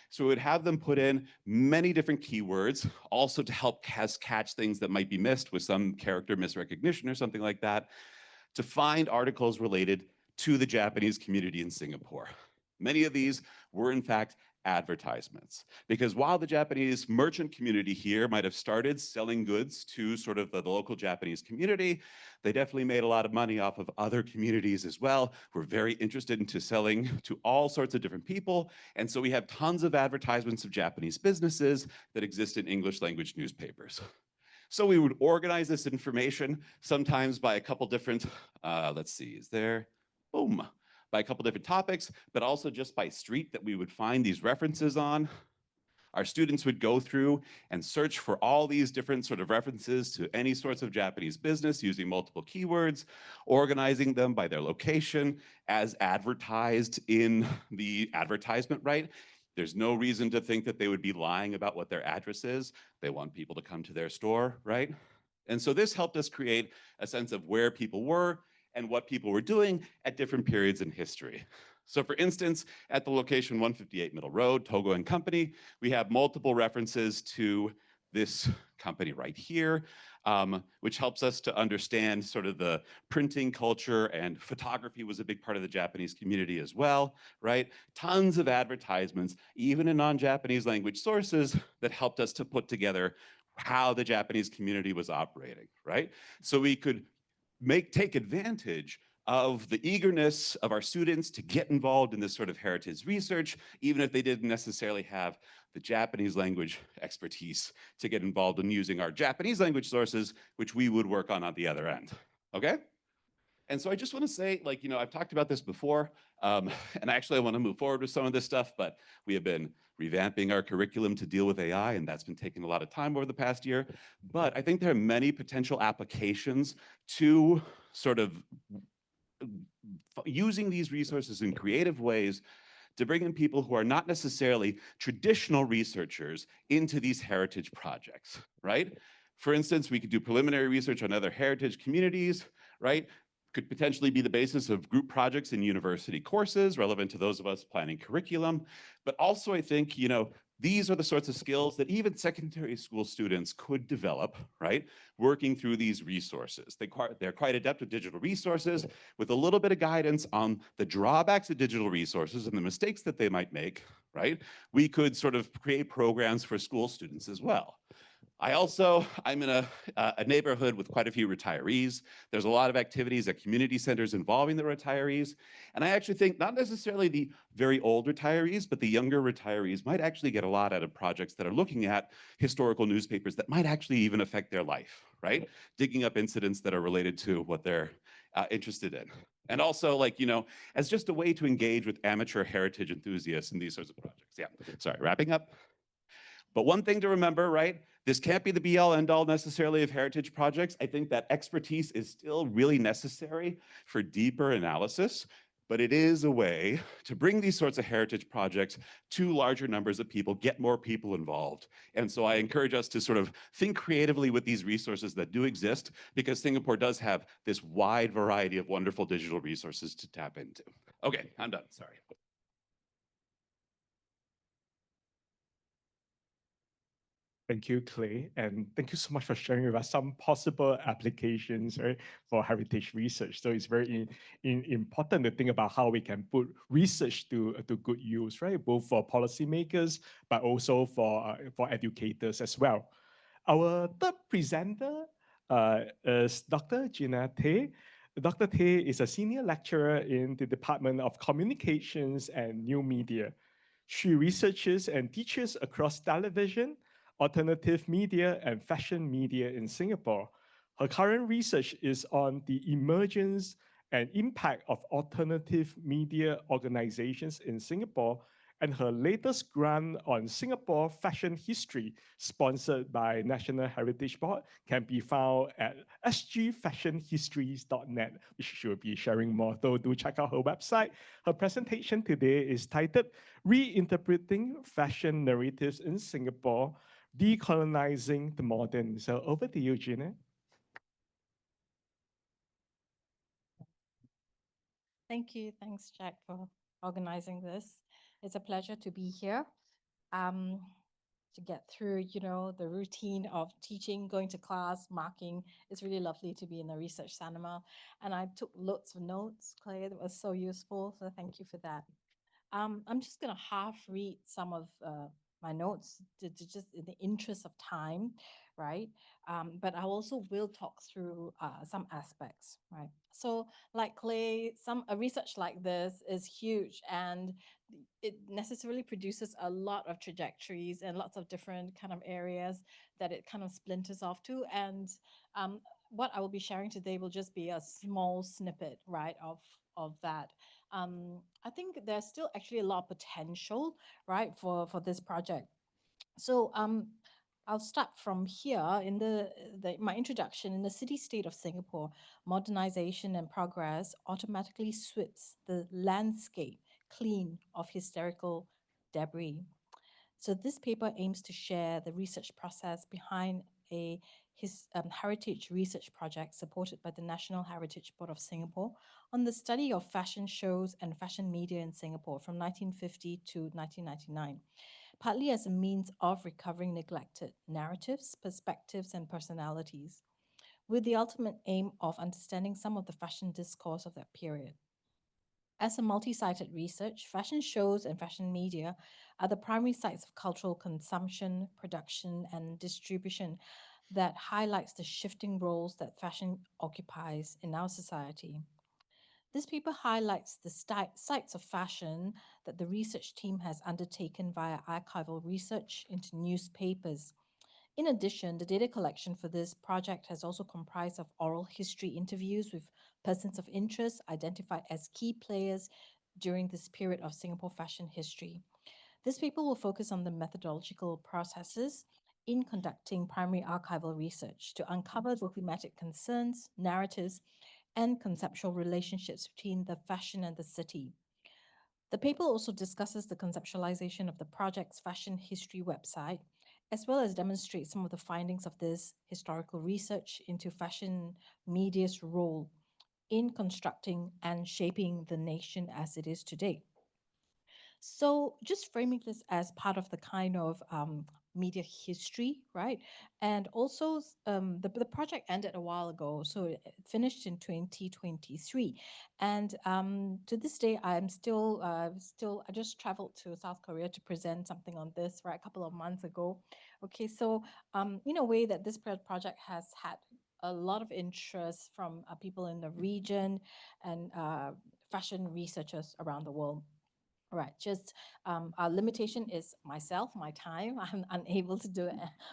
So we would have them put in many different keywords, also to help catch things that might be missed with some character misrecognition or something like that, to find articles related to the Japanese community in Singapore. Many of these were, in fact, advertisements. Because while the Japanese merchant community here might have started selling goods to sort of the local Japanese community, they definitely made a lot of money off of other communities as well. We're very interested into selling to all sorts of different people. And so we have tons of advertisements of Japanese businesses that exist in English language newspapers. So we would organize this information sometimes by a couple different, let's see, is there, boom, by a couple different topics, but also just by street that we would find these references on. Our students would go through and search for all these different sort of references to any sorts of Japanese business using multiple keywords, organizing them by their location as advertised in the advertisement, right? There's no reason to think that they would be lying about what their address is. They want people to come to their store, right? And so this helped us create a sense of where people were and what people were doing at different periods in history. So for instance, at the location 158 Middle Road, Togo and Company, we have multiple references to this company right here, which helps us to understand sort of the printing culture, and photography was a big part of the Japanese community as well, right? Tons of advertisements, even in non-Japanese language sources, that helped us to put together how the Japanese community was operating, right? So we could take advantage of the eagerness of our students to get involved in this sort of heritage research, even if they didn't necessarily have the Japanese language expertise to get involved in using our Japanese language sources, which we would work on the other end, okay? And so I just want to say, like, I've talked about this before, and actually I want to move forward with some of this stuff, but we have been revamping our curriculum to deal with AI, and that's been taking a lot of time over the past year. But I think there are many potential applications to sort of using these resources in creative ways to bring in people who are not necessarily traditional researchers into these heritage projects, right? For instance, we could do preliminary research on other heritage communities, right? Could potentially be the basis of group projects in university courses relevant to those of us planning curriculum. But also, I think, these are the sorts of skills that even secondary school students could develop, right? Working through these resources. They're quite adept with digital resources. With a little bit of guidance on the drawbacks of digital resources and the mistakes that they might make, right? We could sort of create programs for school students as well. I'm in a neighborhood with quite a few retirees. There's a lot of activities at community centers involving the retirees. And I actually think not necessarily the very old retirees, but the younger retirees might actually get a lot out of projects that are looking at historical newspapers that might actually even affect their life, right? Digging up incidents that are related to what they're interested in. And also, as just a way to engage with amateur heritage enthusiasts in these sorts of projects. Yeah, sorry, wrapping up. But one thing to remember, right? This can't be the be-all end-all necessarily of heritage projects. I think that expertise is still really necessary for deeper analysis, but it is a way to bring these sorts of heritage projects to larger numbers of people, get more people involved. And so I encourage us to sort of think creatively with these resources that do exist, because Singapore does have this wide variety of wonderful digital resources to tap into. Okay, I'm done, sorry. Thank you, Clay, and thank you so much for sharing with us some possible applications, right, for heritage research. So it's very important to think about how we can put research to good use, right, both for policymakers, but also for educators as well. Our third presenter is Dr. Jinna Tay. Dr. Tay is a senior lecturer in the Department of Communications and New Media. She researches and teaches across television, alternative media, and fashion media in Singapore. Her current research is on the emergence and impact of alternative media organizations in Singapore, and her latest grant on Singapore fashion history, sponsored by National Heritage Board, can be found at sgfashionhistories.net, which she will be sharing more, so do check out her website. Her presentation today is titled Reinterpreting Fashion Narratives in Singapore, De-colonising the Modern. So over to you, Jinna. Thank you. Thanks, Jack, for organizing this. It's a pleasure to be here. To get through, the routine of teaching, going to class, marking. It's really lovely to be in the research cinema. And I took lots of notes, Clay, that was so useful. So thank you for that. I'm just going to half read some of my notes to just in the interest of time, right? But I also will talk through some aspects, right? So like Clay, a research like this is huge, and it necessarily produces a lot of trajectories and lots of different kind of areas that it kind of splinters off to. And what I will be sharing today will just be a small snippet, right, of that. I think there's still actually a lot of potential, right, for this project. So I'll start from here in my introduction. In the city-state of Singapore, modernization and progress automatically sweeps the landscape clean of historical debris. So this paper aims to share the research process behind a heritage research project supported by the National Heritage Board of Singapore on the study of fashion shows and fashion media in Singapore from 1950 to 1999, partly as a means of recovering neglected narratives, perspectives, and personalities, with the ultimate aim of understanding some of the fashion discourse of that period. As a multi-sited research, fashion shows and fashion media are the primary sites of cultural consumption, production, and distribution that highlights the shifting roles that fashion occupies in our society. This paper highlights the sites of fashion that the research team has undertaken via archival research into newspapers. In addition, the data collection for this project has also comprised of oral history interviews with persons of interest identified as key players during this period of Singapore fashion history. This paper will focus on the methodological processes in conducting primary archival research to uncover the thematic concerns, narratives, and conceptual relationships between the fashion and the city. The paper also discusses the conceptualization of the project's fashion history website, as well as demonstrates some of the findings of this historical research into fashion media's role in constructing and shaping the nation as it is today. So just framing this as part of the kind of media history, right? And also the project ended a while ago, so it finished in 2023. And to this day, I'm still, I just traveled to South Korea to present something on this, right, a couple of months ago. Okay, so in a way that this project has had a lot of interest from people in the region and fashion researchers around the world. All right, just our limitation is myself, my time. I'm unable to do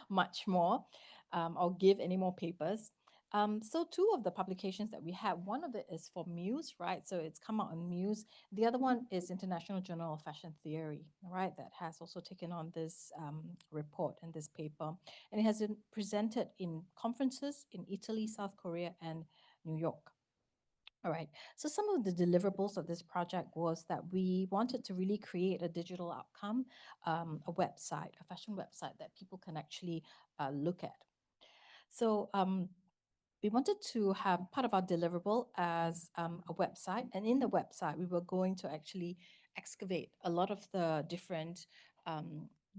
much more or give any more papers. So two of the publications that we have, one of it is for Muse, right? So it's come out on Muse. The other one is International Journal of Fashion Theory, right? That has also taken on this report and this paper. And it has been presented in conferences in Italy, South Korea, and New York. All right, so some of the deliverables of this project was that we wanted to really create a digital outcome, a website, a fashion website that people can actually look at. So we wanted to have part of our deliverable as a website. And in the website, we were going to actually excavate a lot of the different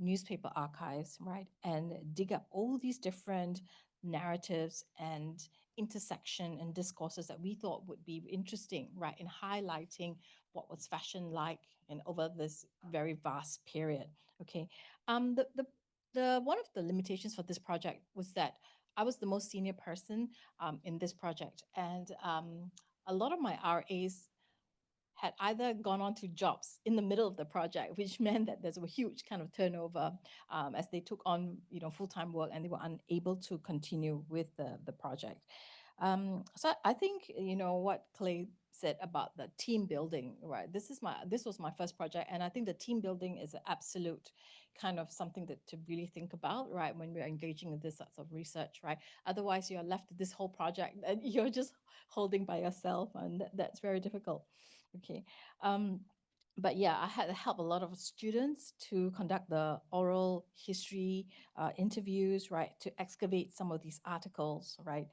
newspaper archives, right? And dig up all these different narratives and intersection and discourses that we thought would be interesting, right? In highlighting what was fashion like and over this very vast period, okay? The one of the limitations for this project was that I was the most senior person in this project, and a lot of my RAs had either gone on to jobs in the middle of the project, which meant that there's a huge kind of turnover as they took on, full-time work, and they were unable to continue with the project. So I think, what Clay said about the team building, right? This was my first project, and I think the team building is an absolute kind of something that to really think about, right? When we're engaging in this sorts of research, right? Otherwise, you're left with this whole project and you're just holding by yourself, and that's very difficult. Okay. But yeah, I had to help a lot of students to conduct the oral history interviews, right, to excavate some of these articles, right?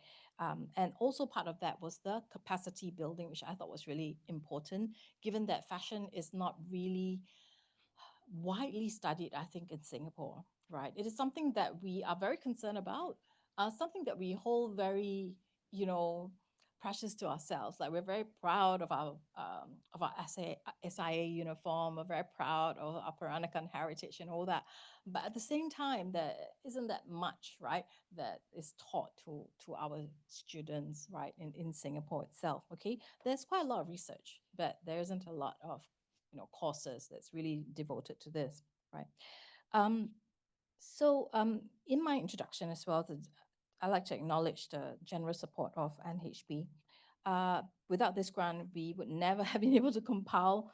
And also part of that was the capacity building, which I thought was really important, given that fashion is not really widely studied, I think, in Singapore, right? It is something that we are very concerned about, something that we hold very, precious to ourselves. Like, we're very proud of our SIA uniform. We're very proud of our Peranakan heritage and all that. But at the same time, there isn't that much, right, that is taught to our students, right, in Singapore itself. Okay, there's quite a lot of research, but there isn't a lot of courses that's really devoted to this, right? So in my introduction as well, I'd like to acknowledge the generous support of NHB. Without this grant, we would never have been able to compile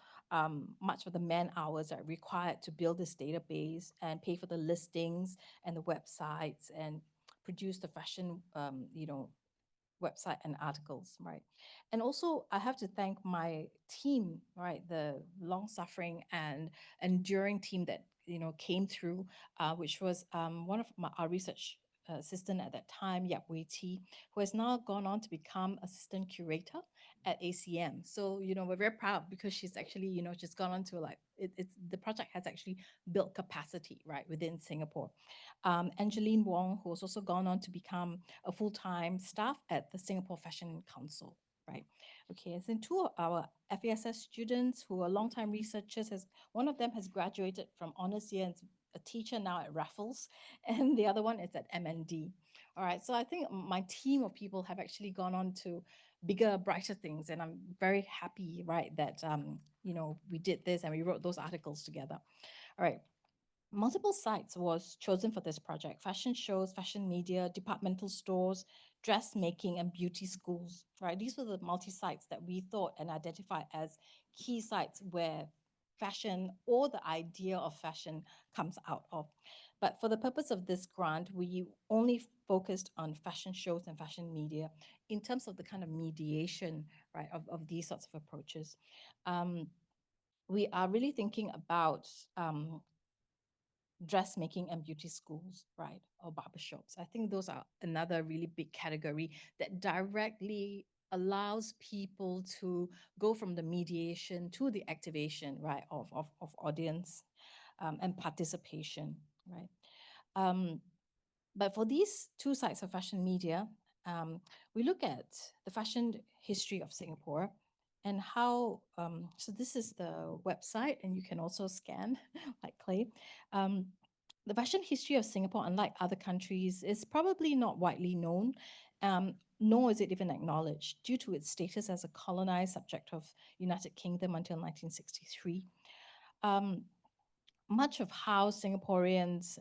much of the man hours that are required to build this database and pay for the listings and the websites and produce the fashion, website and articles, right? And also, I have to thank my team, right? The long-suffering and enduring team that came through, which was one of our research assistant at that time, Yap Wei Ti, who has now gone on to become assistant curator at ACM. So we're very proud because she's actually she's gone on to it's the project has actually built capacity right within Singapore. Angeline Wong, who has also gone on to become a full-time staff at the Singapore Fashion Council, right? Okay, and then two of our FASS students who are longtime researchers, one of them has graduated from honors year and is a teacher now at Raffles, and the other one is at MND. All right, so I think my team of people have actually gone on to bigger, brighter things, and I'm very happy, right, that we did this and we wrote those articles together. All right. Multiple sites was chosen for this project: fashion shows, fashion media, departmental stores, dressmaking, and beauty schools, right? These were the multi-sites that we thought and identified as key sites where fashion or the idea of fashion comes out of. But for the purpose of this grant, we only focused on fashion shows and fashion media in terms of the kind of mediation, right, of these sorts of approaches. We are really thinking about dressmaking and beauty schools, right, or barbershops. I think those are another really big category that directly allows people to go from the mediation to the activation, right, of audience and participation, right. But for these two sides of fashion media, we look at the fashion history of Singapore and how, so this is the website, and you can also scan like Clay. The fashion history of Singapore, unlike other countries, is probably not widely known, nor is it even acknowledged due to its status as a colonized subject of United Kingdom until 1963. Much of how Singaporeans,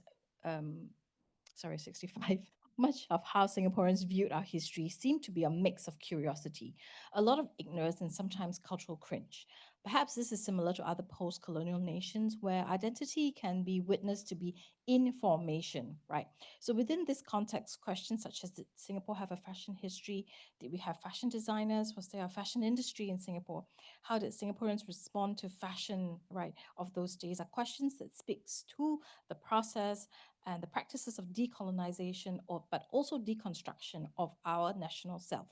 65, much of how Singaporeans viewed our history seemed to be a mix of curiosity, a lot of ignorance, and sometimes cultural cringe. Perhaps this is similar to other post-colonial nations where identity can be witnessed to be in formation, right? So within this context, questions such as, did Singapore have a fashion history? Did we have fashion designers? Was there a fashion industry in Singapore? How did Singaporeans respond to fashion, right, of those days, are questions that speaks to the process and the practices of decolonization, but also deconstruction of our national self.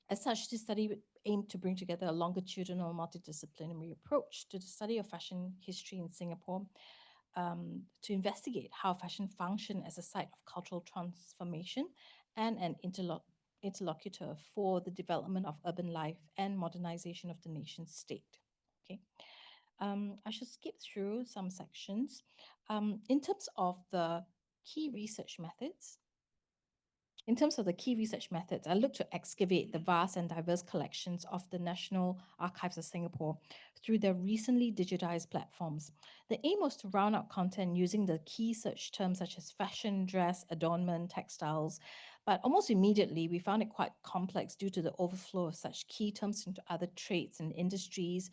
As such, this study aimed to bring together a longitudinal multidisciplinary approach to the study of fashion history in Singapore, to investigate how fashion functioned as a site of cultural transformation and an interlocutor for the development of urban life and modernization of the nation state. Okay. I should skip through some sections. In terms of the key research methods, I look to excavate the vast and diverse collections of the National Archives of Singapore through their recently digitized platforms. The aim was to round out content using the key search terms such as fashion, dress, adornment, textiles, but almost immediately we found it quite complex due to the overflow of such key terms into other trades and industries,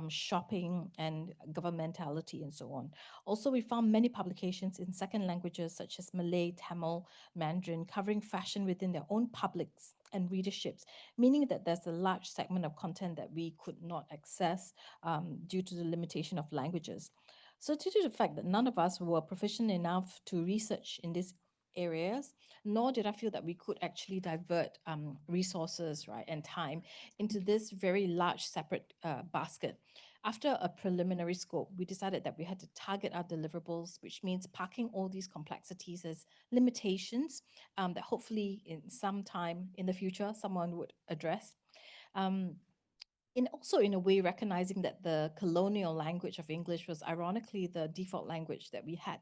shopping and governmentality and so on. Also, we found many publications in second languages such as Malay, Tamil, Mandarin, covering fashion within their own publics and readerships, meaning that there's a large segment of content that we could not access due to the limitation of languages. So due to the fact that none of us were proficient enough to research in these areas, nor did I feel that we could actually divert resources, right, and time into this very large separate basket. After a preliminary scope, we decided that we had to target our deliverables, which means parking all these complexities as limitations that hopefully in some time in the future, someone would address. Also in a way recognizing that the colonial language of English was ironically the default language that we had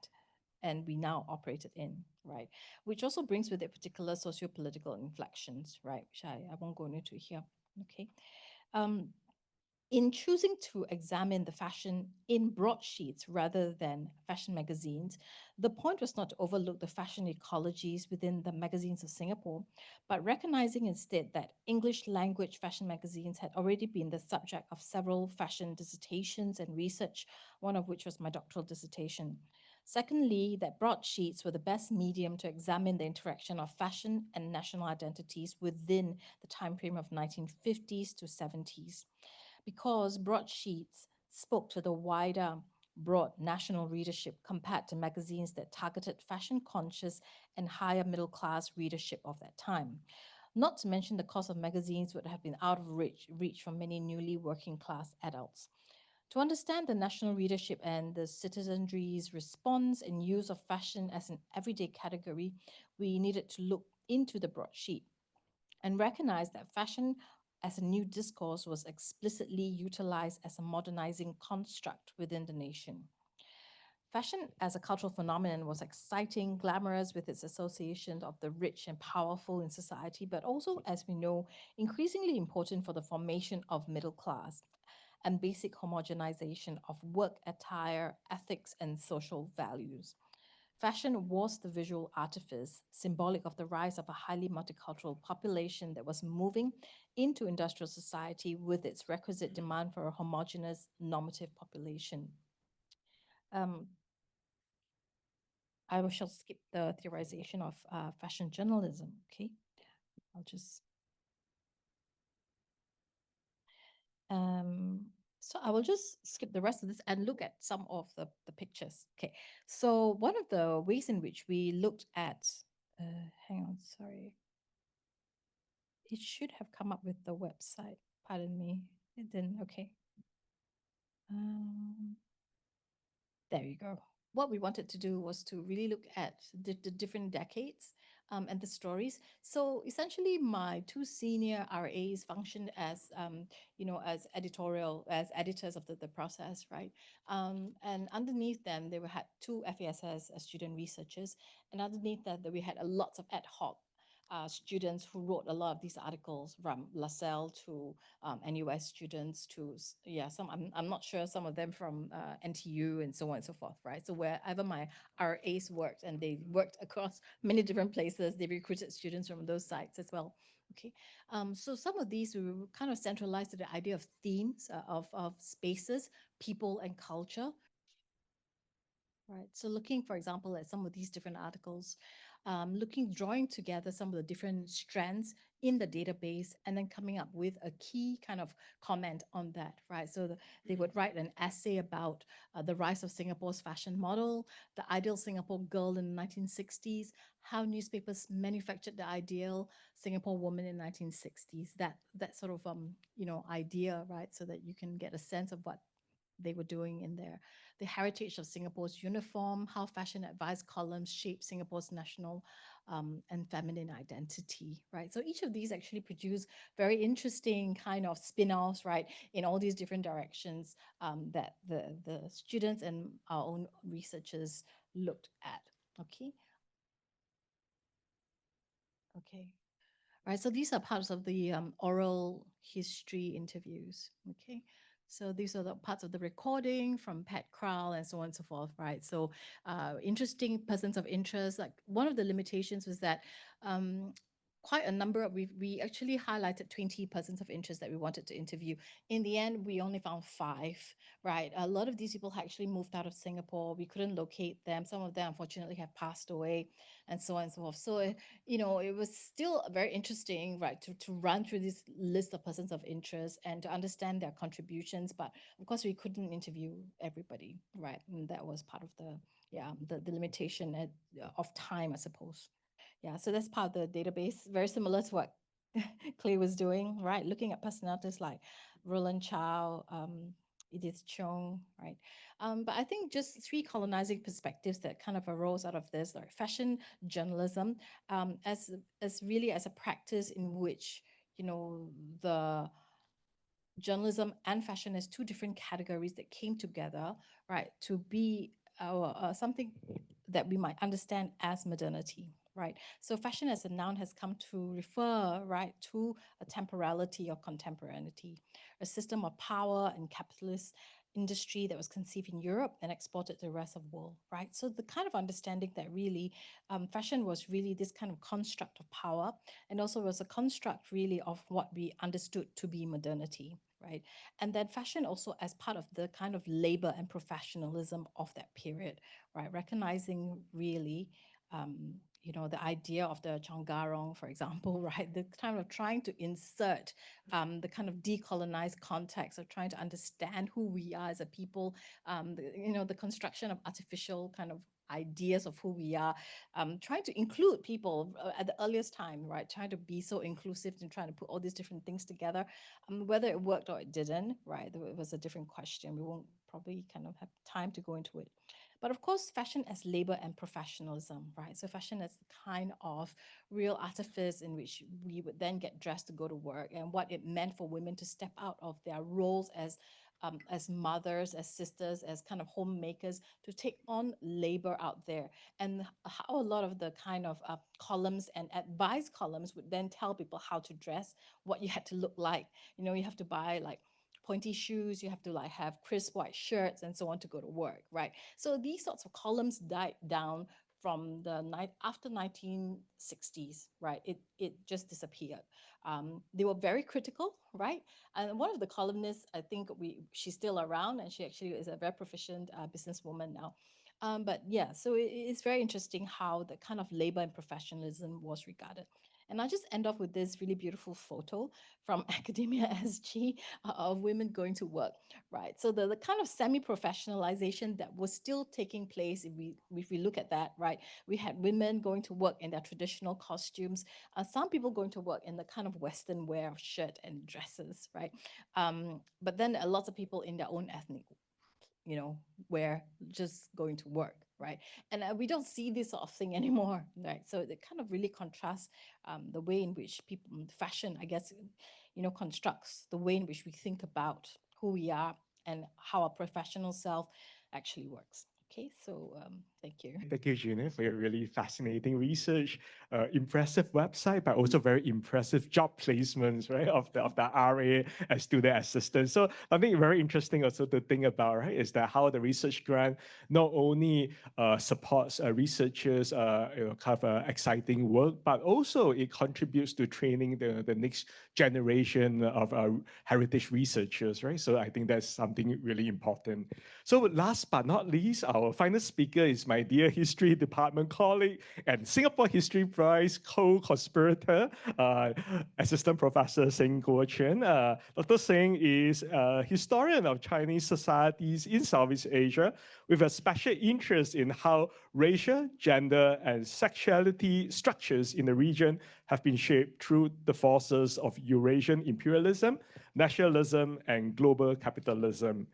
and we now operated in, right? Which also brings with it particular socio-political inflections, right? Which I won't go into here, okay? In choosing to examine the fashion in broadsheets rather than fashion magazines, the point was not to overlook the fashion ecologies within the magazines of Singapore, but recognizing instead that English language fashion magazines had already been the subject of several fashion dissertations and research, one of which was my doctoral dissertation. Secondly, that broadsheets were the best medium to examine the interaction of fashion and national identities within the time frame of 1950s to 70s. Because broadsheets spoke to the wider, broad national readership compared to magazines that targeted fashion-conscious and higher middle-class readership of that time. Not to mention the cost of magazines would have been out of reach for many newly working-class adults. To understand the national readership and the citizenry's response and use of fashion as an everyday category, we needed to look into the broadsheet and recognize that fashion as a new discourse was explicitly utilized as a modernizing construct within the nation. Fashion as a cultural phenomenon was exciting, glamorous with its association of the rich and powerful in society, but also, as we know, increasingly important for the formation of middle class and basic homogenization of work attire, ethics, and social values. Fashion was the visual artifice, symbolic of the rise of a highly multicultural population that was moving into industrial society with its requisite demand for a homogeneous normative population. I shall skip the theorization of fashion journalism, okay? I'll just... so I will just skip the rest of this and look at some of the pictures. Okay, so one of the ways in which we looked at, hang on, sorry. It should have come up with the website, pardon me. It didn't, okay. There you go. What we wanted to do was to really look at the different decades and the stories. So essentially, my two senior RAs functioned as, as as editors of the process, right? And underneath them, they had two FASS student researchers, and underneath that, we had lots of ad hoc students who wrote a lot of these articles, from LaSalle to NUS students to, I'm not sure, some of them from NTU and so on and so forth, right? So wherever my RAs worked, and they worked across many different places, they recruited students from those sites as well. Okay, so some of these we kind of centralized to the idea of themes, of spaces, people, and culture. Right. So looking, for example, at some of these different articles, drawing together some of the different strands in the database, and then coming up with a key kind of comment on that, right? So they would write an essay about the rise of Singapore's fashion model, the ideal Singapore girl in the 1960s, how newspapers manufactured the ideal Singapore woman in 1960s, that sort of, idea, right? So that you can get a sense of what they were doing in there. The heritage of Singapore's uniform, how fashion advice columns shape Singapore's national and feminine identity, right? So each of these actually produce very interesting kind of spin-offs, right, in all these different directions that the students and our own researchers looked at, okay? Okay. Right, so these are parts of the oral history interviews, okay? So these are the parts of the recording from Pat Crowell and so on and so forth, right? So interesting persons of interest. Like, one of the limitations was that quite a number of, we actually highlighted 20 persons of interest that we wanted to interview. In the end, we only found 5, right? A lot of these people had actually moved out of Singapore. We couldn't locate them. Some of them unfortunately have passed away, and so on and so forth. So, it was still very interesting, right, to run through this list of persons of interest and to understand their contributions. But of course, we couldn't interview everybody, right? And that was part of the limitation of time, I suppose. Yeah, so that's part of the database, very similar to what Clay was doing, right? Looking at personalities like Roland Chow, Edith Chung, right? But I think just 3 colonizing perspectives that kind of arose out of this, like fashion journalism, as really as a practice in which, the journalism and fashion as 2 different categories that came together, right, to be something that we might understand as modernity, right? So fashion as a noun has come to refer, right, to a temporality or contemporaneity, a system of power and capitalist industry that was conceived in Europe and exported to the rest of the world, right? So the kind of understanding that really fashion was really this kind of construct of power, and also was a construct really of what we understood to be modernity, right? And then fashion also as part of the kind of labor and professionalism of that period, right? Recognizing really, the idea of the Chonggarong, for example, right? The kind of trying to insert the kind of decolonized context of trying to understand who we are as a people, the construction of artificial kind of ideas of who we are, trying to include people at the earliest time, right? Trying to be so inclusive and trying to put all these different things together. Whether it worked or it didn't, right? It was a different question. We won't probably kind of have time to go into it. But of course, fashion as labor and professionalism, right? So fashion as the kind of real artifice in which we would then get dressed to go to work, and what it meant for women to step out of their roles as mothers, as sisters, as kind of homemakers, to take on labor out there, and how a lot of the kind of columns and advice columns would then tell people how to dress, what you had to look like. You have to buy like pointy shoes, you have to like have crisp white shirts and so on to go to work, right? So these sorts of columns died down from the after 1960s, right? It just disappeared. They were very critical, right? And one of the columnists, I think she's still around, and she actually is a very proficient businesswoman now. But yeah, so it's very interesting how the kind of labor and professionalism was regarded. And I'll just end off with this really beautiful photo from Academia SG of women going to work, right? So the kind of semi-professionalization that was still taking place, if we look at that, right? We had women going to work in their traditional costumes, some people going to work in the kind of Western wear of shirt and dresses, right? But then lots of people in their own ethnic wear, just going to work, right? And we don't see this sort of thing anymore, right? So it kind of really contrasts the way in which people, fashion, I guess, constructs the way in which we think about who we are and how our professional self actually works. Okay, so thank you. Thank you, Jinna, for your really fascinating research, impressive website, but also very impressive job placements, right, of the RA as student assistant. So I think very interesting also to think about, right, is that how the research grant not only supports researchers, kind of exciting work, but also it contributes to training the next generation of heritage researchers, right? So I think that's something really important. So last but not least, our final speaker is my dear history department colleague and Singapore History Prize co-conspirator, Assistant Professor SENG Guo-Quan. Dr. SENG is a historian of Chinese societies in Southeast Asia with a special interest in how racial, gender, and sexuality structures in the region have been shaped through the forces of Eurasian imperialism, nationalism, and global capitalism.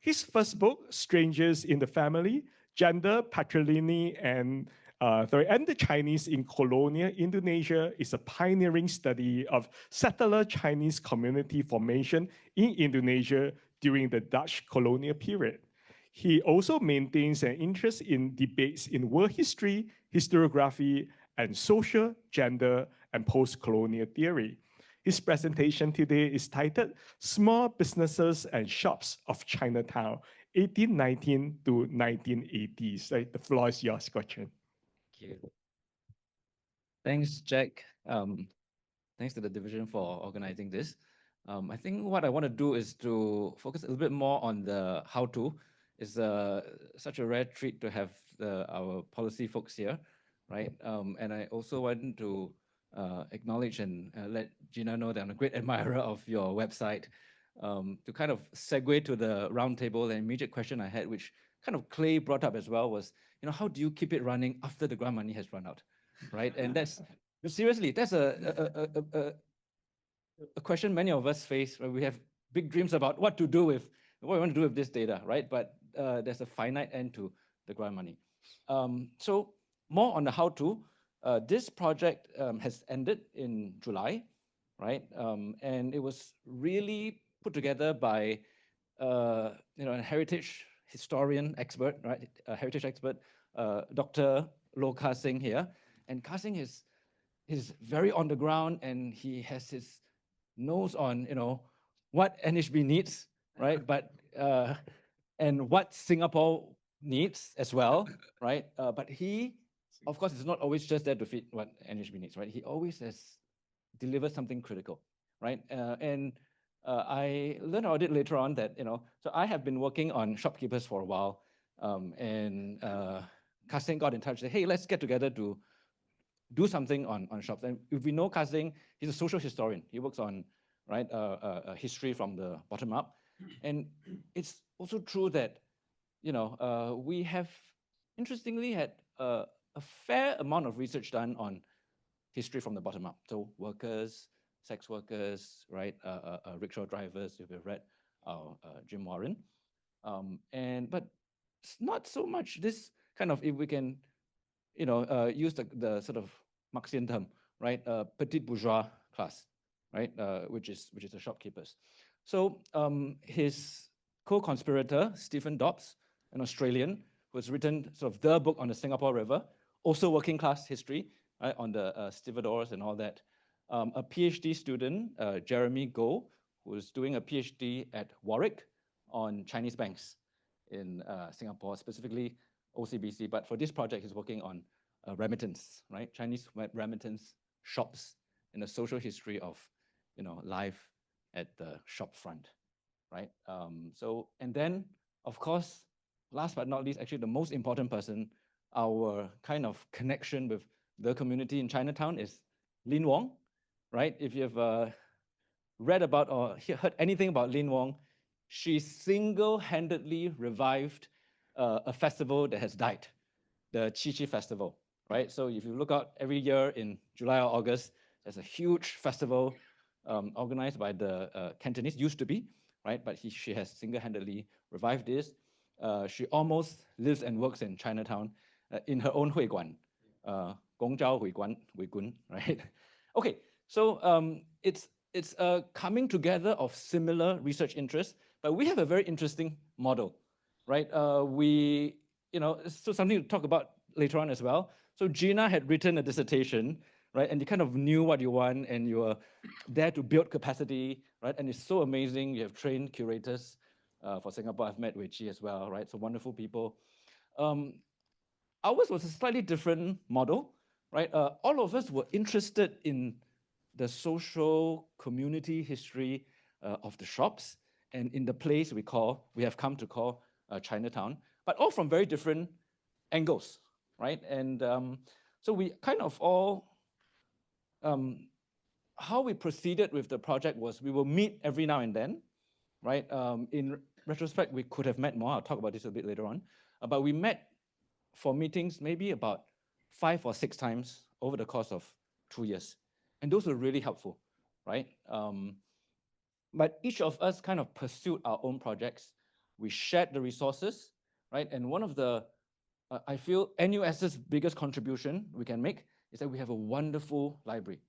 His first book, Strangers in the Family, Gender, Patrilineal, and the Chinese in Colonial Indonesia, is a pioneering study of settler Chinese community formation in Indonesia during the Dutch colonial period. He also maintains an interest in debates in world history, historiography, and social, gender, and post-colonial theory. His presentation today is titled Small Businesses and Shops of Chinatown, 1819 to 1980s. Right, the floor is yours, Guo-Quan. Thank you. Thanks, Jack. Thanks to the division for organizing this. I think what I want to do is to focus a little bit more on the how-to. It's such a rare treat to have our policy folks here, right? And I also want to acknowledge and let Jinna know that I'm a great admirer of your website. To kind of segue to the roundtable, the immediate question I had, which kind of Clay brought up as well, was, how do you keep it running after the grant money has run out, right? And that's, seriously, that's a question many of us face when we have big dreams about what we want to do with this data, right? But there's a finite end to the grant money. So more on the how-to. This project has ended in July, right? And it was really put together by a heritage historian expert, right? A heritage expert, Dr. Loh Ka-Seng here. And Ka-Seng is very on the ground, and he has his nose on what NHB needs, right? But and what Singapore needs as well, right? But he, of course, is not always just there to fit what NHB needs, right? He always has delivered something critical, right? And I learned about it later on that, so I have been working on shopkeepers for a while, and Ka-Seng got in touch, said, hey, let's get together to do something on shops. And if we know Ka-Seng, he's a social historian. He works on, right, history from the bottom up. And it's also true that, we have, interestingly, had a fair amount of research done on history from the bottom up. So workers, sex workers, right, rickshaw drivers, if you've read Jim Warren. But it's not so much this kind of, if we can, use the sort of Marxian term, right, petit bourgeois class, right, which is the shopkeepers. So his co-conspirator, Stephen Dobbs, an Australian, who has written sort of the book on the Singapore River, also working class history, right, on the stevedores and all that. A PhD student, Jeremy Goh, who is doing a PhD at Warwick on Chinese banks in Singapore, specifically OCBC. But for this project, he's working on remittance, right? Chinese remittance shops in the social history of, life at the shop front, right? And then, of course, last but not least, actually the most important person, our kind of connection with the community in Chinatown is Lin Wong, right? If you've read about or heard anything about Lin Wong, she single-handedly revived a festival that has died, the Qi Qi Festival, right? So if you look out every year in July or August, there's a huge festival organized by the Cantonese, used to be, right? But she has single-handedly revived this. She almost lives and works in Chinatown in her own Huiguan, Gongzhao Huiguan, Huigun, right? Okay, so it's a coming together of similar research interests, but we have a very interesting model, right? So something to talk about later on as well. So Jinna had written a dissertation, right? And you kind of knew what you want and you were there to build capacity, right? And it's so amazing. You have trained curators for Singapore. I've met Wei Chi as well, right? So wonderful people. Ours was a slightly different model, right? All of us were interested in the social community history of the shops and in the place we have come to call Chinatown, but all from very different angles, right? And so we kind of all, how we proceeded with the project was we will meet every now and then, right? In retrospect, we could have met more. I'll talk about this a bit later on. But we met for meetings maybe about 5 or 6 times over the course of 2 years. And those were really helpful, right? But each of us kind of pursued our own projects. We shared the resources, right? And one of the, I feel NUS's biggest contribution we can make is that we have a wonderful library,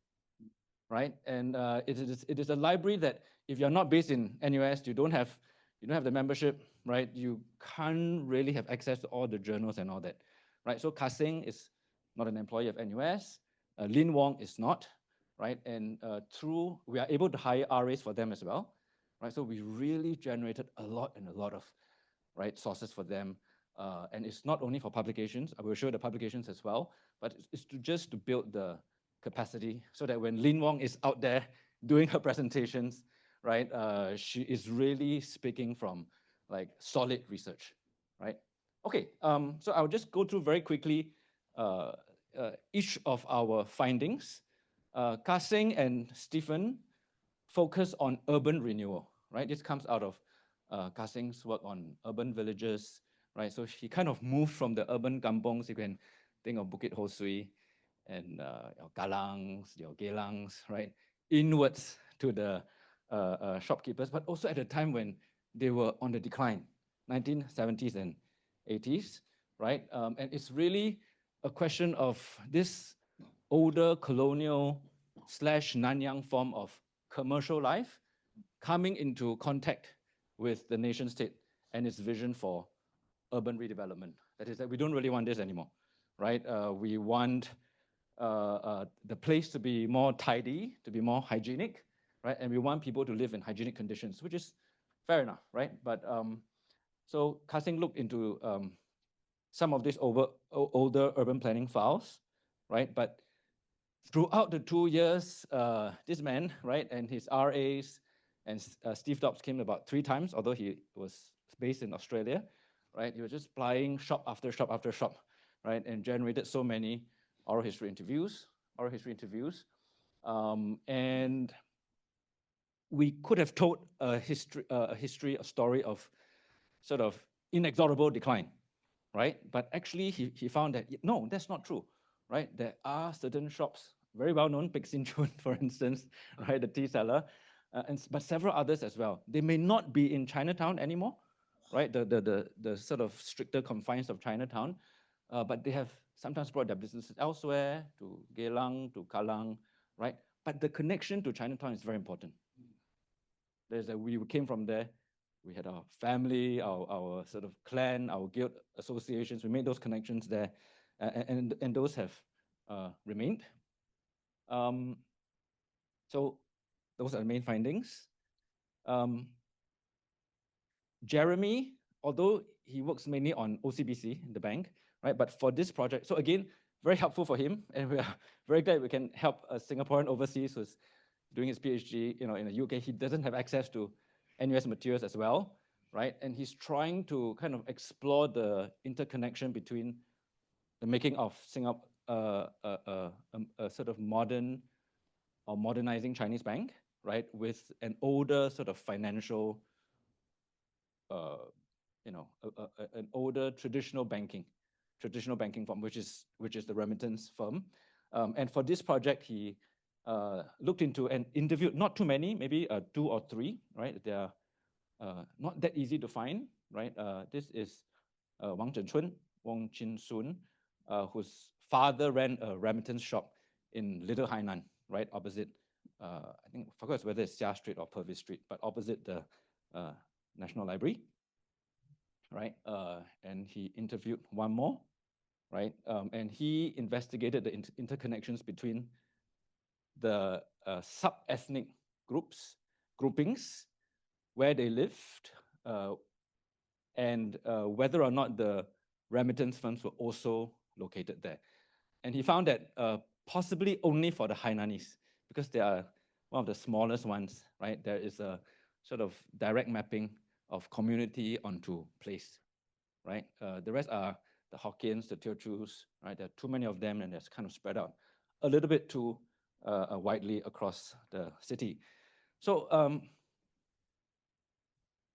right? And it is a library that if you're not based in NUS, you don't have the membership, right? You can't really have access to all the journals and all that, right? So Ka-Sing is not an employee of NUS. Lin Wong is not, right? And we are able to hire RAs for them as well, right? So we really generated a lot of, right, sources for them. And it's not only for publications, I will show the publications as well, but it's just to build the capacity so that when Lin Wong is out there doing her presentations, right, she is really speaking from like solid research, right? Okay, so I'll just go through very quickly each of our findings. Ka-Sing and Stephen focus on urban renewal, right? This comes out of Ka-Sing's work on urban villages, right? So he kind of moved from the urban kampongs. You can think of Bukit Ho Swee and Galangs, Gelangs, right? Inwards to the shopkeepers, but also at a time when they were on the decline, 1970s and 80s, right? And it's really a question of this older colonial / Nanyang form of commercial life coming into contact with the nation state and its vision for urban redevelopment. That is that we don't really want this anymore, right? We want the place to be more tidy, to be more hygienic, right? And we want people to live in hygienic conditions, which is fair enough, right? But so Ka-Sing looked into some of these older urban planning files, right? But throughout the 2 years, this man, right, and his RAs and Steve Dobbs came about 3 times, although he was based in Australia, right? He was just plying shop after shop after shop, right, and generated so many oral history interviews. And we could have told a story of sort of inexorable decline, right? But actually, he found that, no, that's not true, right? There are certain shops, very well known, Pek Sin Chun, for instance, right, the tea seller, but several others as well. They may not be in Chinatown anymore, right? The sort of stricter confines of Chinatown, but they have sometimes brought their businesses elsewhere, to Geylang, to Kallang, right? But the connection to Chinatown is very important. We came from there. We had our family, our sort of clan, our guild associations. We made those connections there, and those have remained. So those are the main findings. Jeremy, although he works mainly on OCBC, the bank, right? But for this project, so again, very helpful for him, and we are very glad we can help a Singaporean overseas who's doing his PhD, in the UK. He doesn't have access to NUS materials as well, right? And he's trying to kind of explore the interconnection between the making of Singapore, a sort of modern or modernizing Chinese bank, right, with an older sort of financial, an older traditional banking firm, which is the remittance firm. And for this project, he looked into and interviewed not too many, maybe 2 or 3, right? They are not that easy to find, right? This is Wang Zhenchun, Wong Chin Sun, whose father ran a remittance shop in Little Hainan, right, opposite, I think, I forgot whether it's Xia Street or Purvis Street, but opposite the National Library, right? And he interviewed one more, right? And he investigated the interconnections between the sub-ethnic groupings, where they lived, and whether or not the remittance funds were also located there. And he found that possibly only for the Hainanese, because they are one of the smallest ones, right? There is a sort of direct mapping of community onto place, right? The rest are the Hokkiens, the Teochews, right? There are too many of them, and they're kind of spread out a little bit too widely across the city. So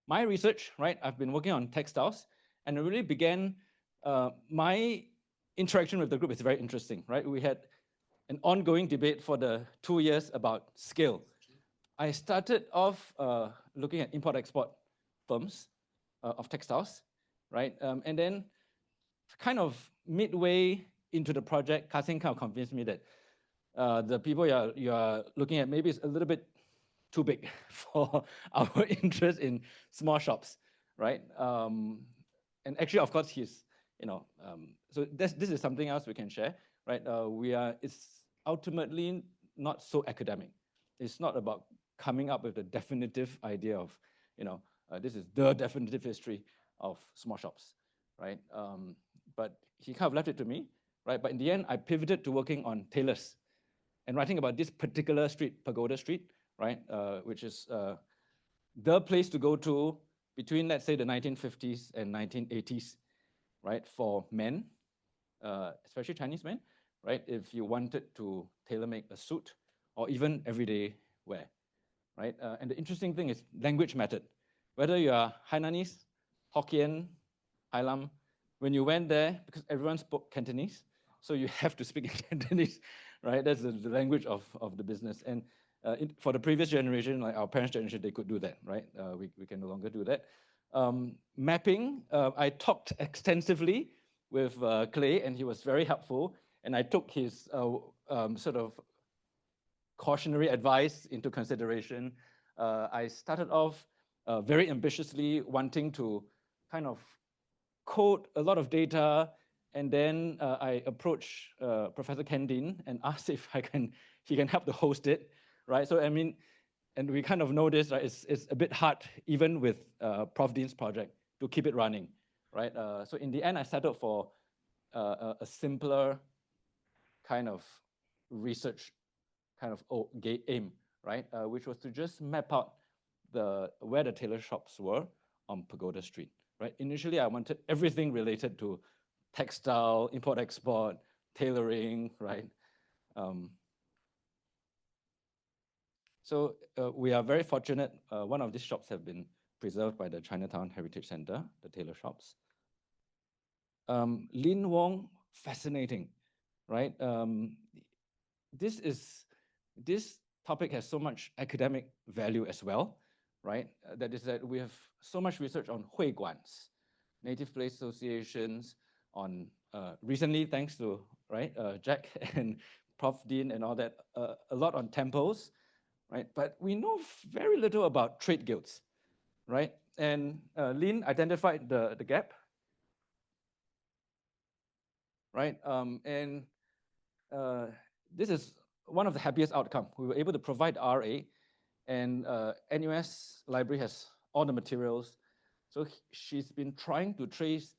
my research, right? I've been working on textiles, and it really began, my interaction with the group is very interesting, right? We had an ongoing debate for the 2 years about scale. I started off looking at import-export firms of textiles, right? And then kind of midway into the project, Kasing kind of convinced me that the people you are looking at maybe is a little bit too big for our interest in small shops, right? And actually, of course, he's, so this is something else we can share, right? It's ultimately not so academic. It's not about coming up with a definitive idea of, this is the definitive history of small shops, right? But he kind of left it to me, right? But in the end, I pivoted to working on tailors and writing about this particular street, Pagoda Street, right? Which is the place to go to between, let's say, the 1950s and 1980s, right? For men, especially Chinese men, right? If you wanted to tailor make a suit or even everyday wear, right? And the interesting thing is language mattered. Whether you are Hainanese, Hokkien, Hailam, when you went there, because everyone spoke Cantonese, so you have to speak in Cantonese, right? That's the language of the business. And for the previous generation, like our parents' generation, they could do that, right? We can no longer do that. Mapping, I talked extensively with Clay, and he was very helpful. And I took his sort of cautionary advice into consideration. I started off very ambitiously wanting to kind of code a lot of data, and then I approached Professor Ken Dean and asked if he can help to host it, right? So I mean, and we kind of know this, right? It's a bit hard, even with Prof. Dean's project, to keep it running, right? So in the end, I settled for a simpler kind of research kind of aim, right? Which was to just map out where the tailor shops were on Pagoda Street, right? Initially, I wanted everything related to textile, import-export, tailoring, right? So we are very fortunate. One of these shops have been preserved by the Chinatown Heritage Center, the tailor shops. Lin Wong, fascinating, right? This topic has so much academic value as well, right? That is that we have so much research on Huiguans, native place associations, on recently, thanks to Jack and Prof. Dean and all that, a lot on temples, right? But we know very little about trade guilds, right? And Lin identified the gap, right? And this is one of the happiest outcomes. We were able to provide RA, and NUS library has all the materials. So she's been trying to trace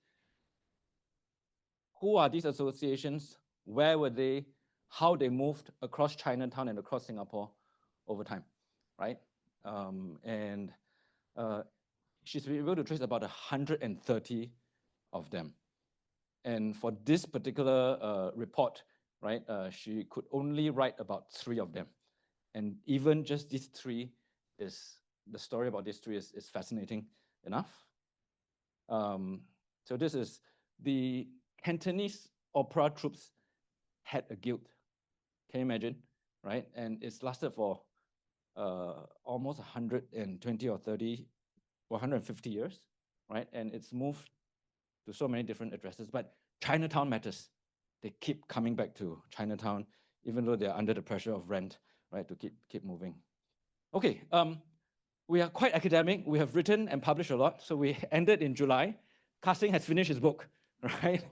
who are these associations, where were they, how they moved across Chinatown and across Singapore over time, right? And she's been able to trace about 130 of them. And for this particular report, right, she could only write about 3 of them. And even just these 3 the story about these 3 is fascinating enough. So this is the Cantonese opera troops had a guild. Can you imagine, right? And it's lasted for almost 120 or 30 or 150 years, right? And it's moved to so many different addresses, but Chinatown matters. They keep coming back to Chinatown, even though they're under the pressure of rent, right, to keep moving. Okay, we are quite academic. We have written and published a lot. So we ended in July. Kasing has finished his book, right?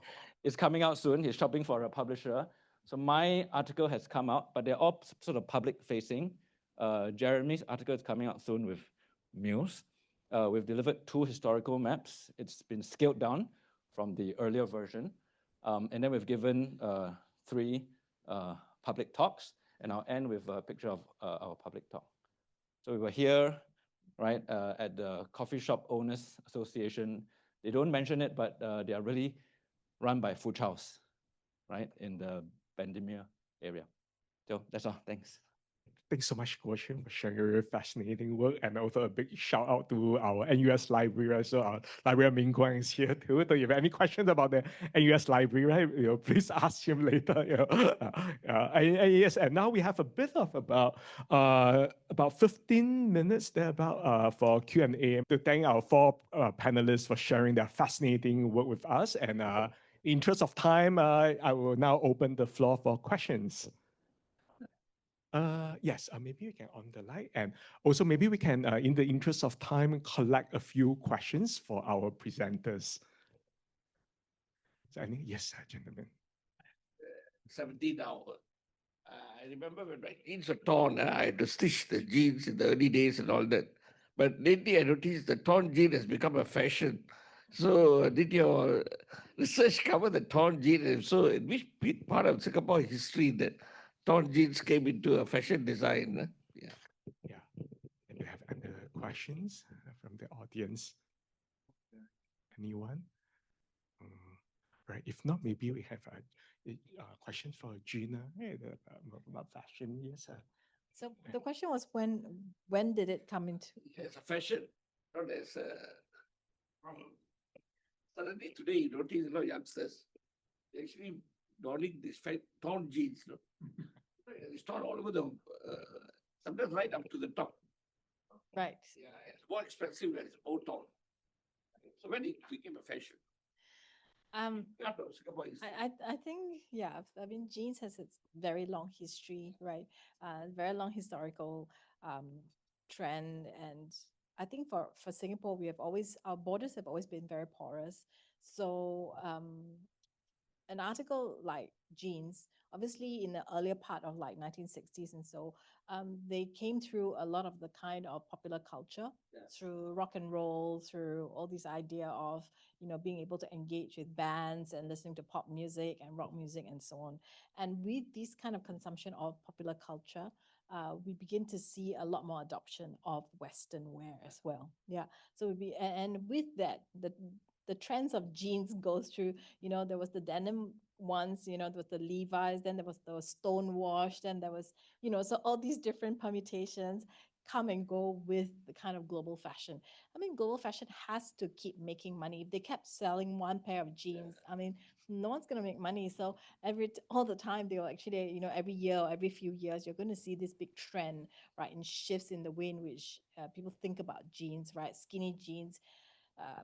It's coming out soon. He's shopping for a publisher. So my article has come out, but they're all sort of public facing. Jeremy's article is coming out soon with Muse. We've delivered 2 historical maps. It's been scaled down from the earlier version. And then we've given 3 public talks, and I'll end with a picture of our public talk. So we were here, right, at the Coffee Shop Owners Association. They don't mention it, but they are really run by Fu Chao's, right, in the Bendemeer area. So that's all. Thanks. Thanks so much, Guo-Quan, for sharing your fascinating work, and also a big shout out to our NUS library. So our librarian Ming Guan is here too. So if you have any questions about the NUS library, right, please ask him later. And yes, and now we have a bit of about 15 minutes there for Q&A to thank our 4 panelists for sharing their fascinating work with us. And in the interest of time, I will now open the floor for questions. Yes, maybe we can on the light, and also maybe we can, in the interest of time, collect a few questions for our presenters. So, yes, gentlemen. 17 hours. I remember when my jeans were torn, I had to stitch the jeans in the early days and all that. But lately I noticed the torn jean has become a fashion. So did your research cover the torn jean? And so in which part of Singapore history that torn jeans came into a fashion design? Yeah. Yeah. And do you have any questions from the audience? Anyone? Right. If not, maybe we have a question for Jinna about fashion. Yes. So the question was when did it come into? It's a fashion, not as a problem. Suddenly today you notice a lot of youngsters actually donning these torn jeans. No? It's torn all over the, sometimes right up to the top. Right. Yeah, it's more expensive when it's more torn. So when it became a fashion. I think, yeah, I mean, jeans has its very long history, right? Very long historical trend. And I think for Singapore, our borders have always been very porous. So an article like jeans, obviously in the earlier part of like 1960s and so, they came through a lot of the kind of popular culture, through rock and roll, through all this idea of, being able to engage with bands and listening to pop music and rock music and so on. And with this kind of consumption of popular culture, we begin to see a lot more adoption of Western wear as well. Yeah. So and with that, the trends of jeans goes through, there was the denim ones, there was the Levi's, then there was the stonewashed, then there was, so all these different permutations come and go with the kind of global fashion. I mean, global fashion has to keep making money. If they kept selling one pair of jeans, I mean, no one's going to make money. So all the time, they will actually, every year or every few years, you're going to see this big trend, right, in shifts in the way in which people think about jeans, right? Skinny jeans,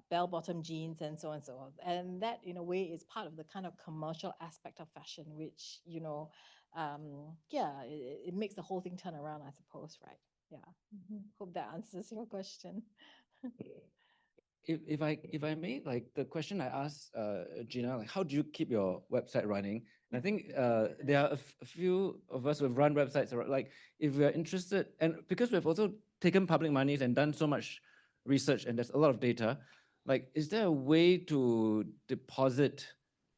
bell-bottom jeans, and so on and so on. And that, in a way, is part of the kind of commercial aspect of fashion, which, it makes the whole thing turn around, I suppose, right? Yeah. Hope that answers your question. If I may, like the question I asked Jinna, like how do you keep your website running? And I think there are a few of us who have run websites, like if we're interested, and because we've also taken public monies and done so much research and there's a lot of data, like is there a way to deposit,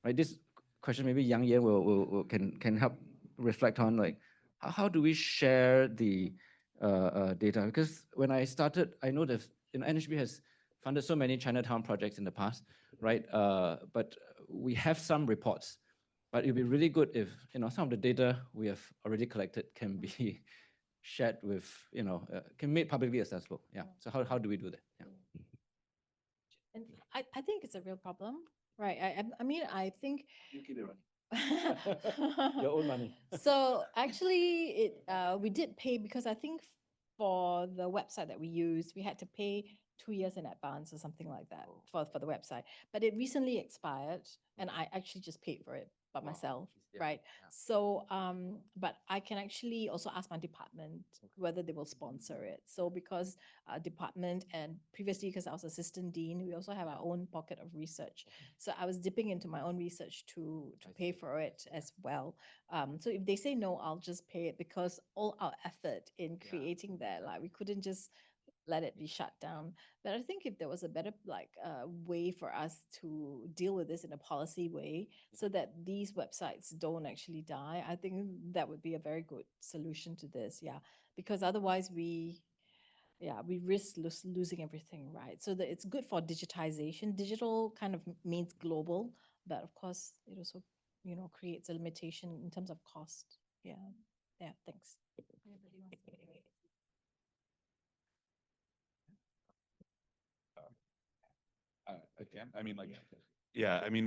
right, this question maybe Yang Yan can help reflect on, like how do we share the data? Because when I started, I know that NHB has funded so many Chinatown projects in the past, right? But we have some reports, but it'd be really good if some of the data we have already collected can be shared with, can make publicly accessible. Yeah. So how do we do that? Yeah. And I think it's a real problem, right? I mean, I think You keep it running. Your own money. So actually, we did pay, because I think for the website that we used, we had to pay 2 years in advance or something like that for the website. But it recently expired, and I actually just paid for it by myself, right? Yeah. So, but I can actually also ask my department whether they will sponsor it. So because department, and previously because I was assistant dean, we also have our own pocket of research. So I was dipping into my own research to pay for it as well. So if they say no, I'll just pay it, because all our effort in creating that, like we couldn't just let it be shut down. But I think if there was a better way for us to deal with this in a policy way, so that these websites don't actually die, I think that would be a very good solution to this. Yeah, because otherwise we risk losing everything, right? So that it's good for digitization. Digital kind of means global, but of course it also creates a limitation in terms of cost. Yeah. Thanks. Anybody wants to say? Again, I mean, like, yeah, I mean,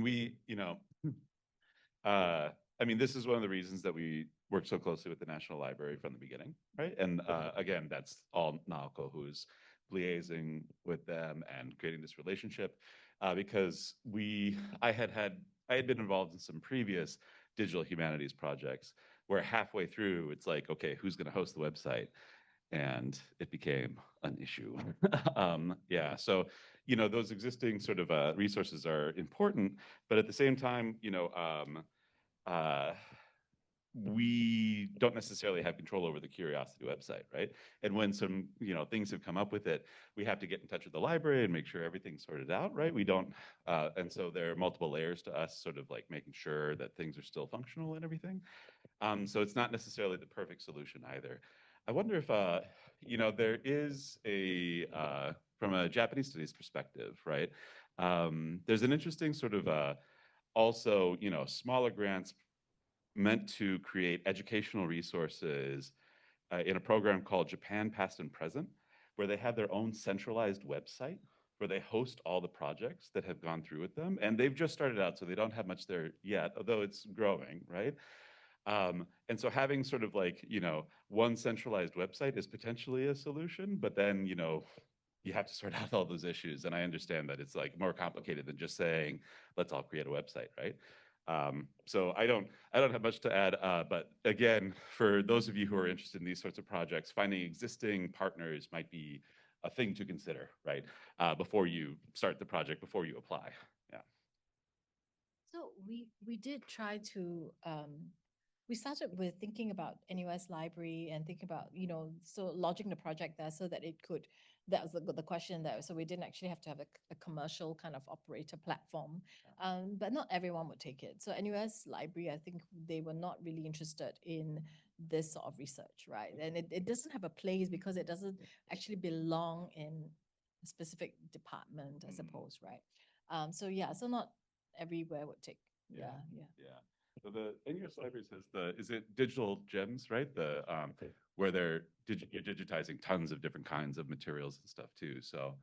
I mean, this is one of the reasons that we worked so closely with the National Library from the beginning, right? And again, that's all Naoko who's liaising with them and creating this relationship, because I had been involved in some previous digital humanities projects where halfway through it's like, okay, who's going to host the website? And it became an issue. Yeah, so those existing sort of resources are important, but at the same time, we don't necessarily have control over the Curiosity website, right? And when some things have come up with it, we have to get in touch with the library and make sure everything's sorted out, right? We don't, and so there are multiple layers to us, sort of like making sure that things are still functional and everything. So it's not necessarily the perfect solution either. I wonder if there is from a Japanese studies perspective, right? There's an interesting sort of also smaller grants meant to create educational resources in a program called Japan Past and Present, where they have their own centralized website where they host all the projects that have gone through with them. And they've just started out, so they don't have much there yet, although it's growing, right? And so having sort of like, one centralized website is potentially a solution, but then, you have to sort out all those issues. And I understand that it's like more complicated than just saying, let's all create a website, right? So I don't have much to add, but again, for those of you who are interested in these sorts of projects, finding existing partners might be a thing to consider, right? Before you start the project, before you apply. Yeah. So we did try to we started with thinking about NUS library and thinking about, so lodging the project there so that it could, that was the question there. So we didn't actually have to have a commercial kind of operator platform, but not everyone would take it. So NUS library, I think they were not really interested in this sort of research, right? And it doesn't have a place because it doesn't actually belong in a specific department, I suppose, right? So yeah, so not everywhere would take. Yeah. So the NUS Libraries has is it digital gems, right? Where you're digitizing tons of different kinds of materials and stuff too. So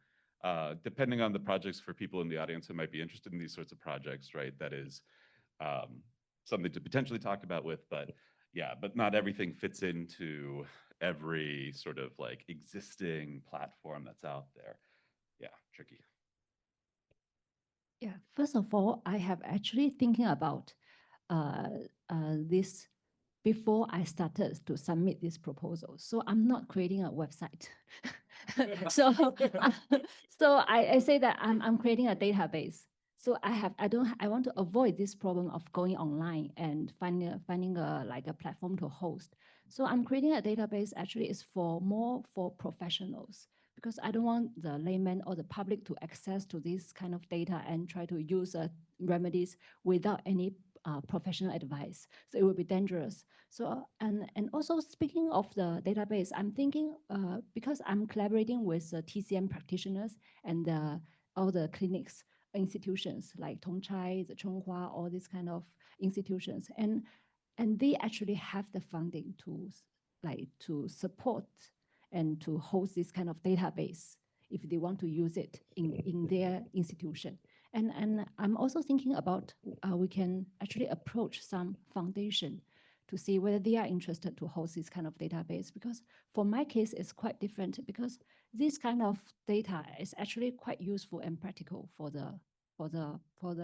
depending on the projects, for people in the audience who might be interested in these sorts of projects, right? That is something to potentially talk about with, but not everything fits into every sort of like existing platform that's out there. Yeah, tricky. Yeah, first of all, I have actually thinking about this before I started to submit this proposal. So I'm not creating a website. so I say that I'm creating a database. So I want to avoid this problem of going online and finding a platform to host. So I'm creating a database actually is more for professionals, because I don't want the layman or the public to access to this kind of data and try to use remedies without any professional advice. So it would be dangerous. So, and also speaking of the database, I'm thinking, because I'm collaborating with TCM practitioners and all the clinics, institutions like Tongchai, the Chonghua, all these kind of institutions. And they actually have the funding to support and to host this kind of database if they want to use it in their institution. And I'm also thinking about we can actually approach some foundation to see whether they are interested to host this kind of database. Because for my case, it's quite different because this kind of data is actually quite useful and practical for the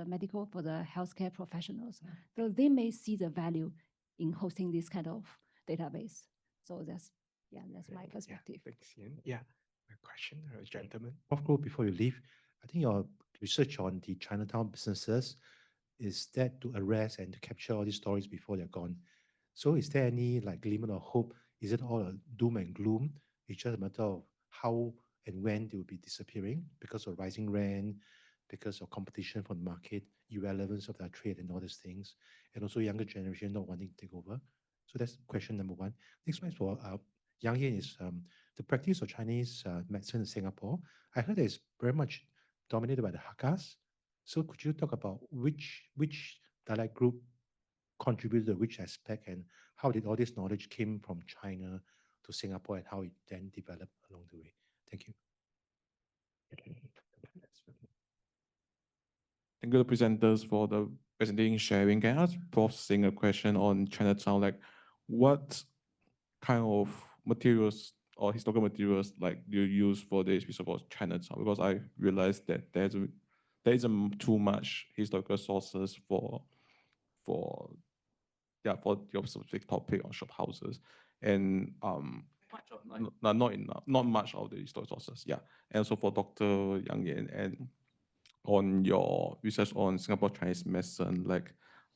medical, for the healthcare professionals. So they may see the value in hosting this kind of database. So that's my perspective. Yeah, thanks, Ian. Yeah, a question, gentlemen. Prof. Guo, before you leave, I think your research on the Chinatown businesses is that to arrest and to capture all these stories before they're gone. So is there any like glimmer of hope? Is it all a doom and gloom? It's just a matter of how and when they will be disappearing because of rising rent, because of competition from the market, irrelevance of their trade and all these things, and also younger generation not wanting to take over. So that's question number one. Next one is for Yang Yin is the practice of Chinese medicine in Singapore. I heard it's very much dominated by the Hakkas. So could you talk about which dialect group contributed to which aspect and how did all this knowledge came from China to Singapore and how it then developed along the way? Thank you. Thank you, the presenters, for the presentation sharing. Can I ask Prof. Singh a question on Chinatown? Like, what kind of materials or historical materials like you use for this piece about Chinatown? Because I realized that there isn't too much historical sources for your specific topic on shop houses, and not much of the historical sources. Yeah, and so for Dr. Yang Yan and on your research on Singapore Chinese medicine, like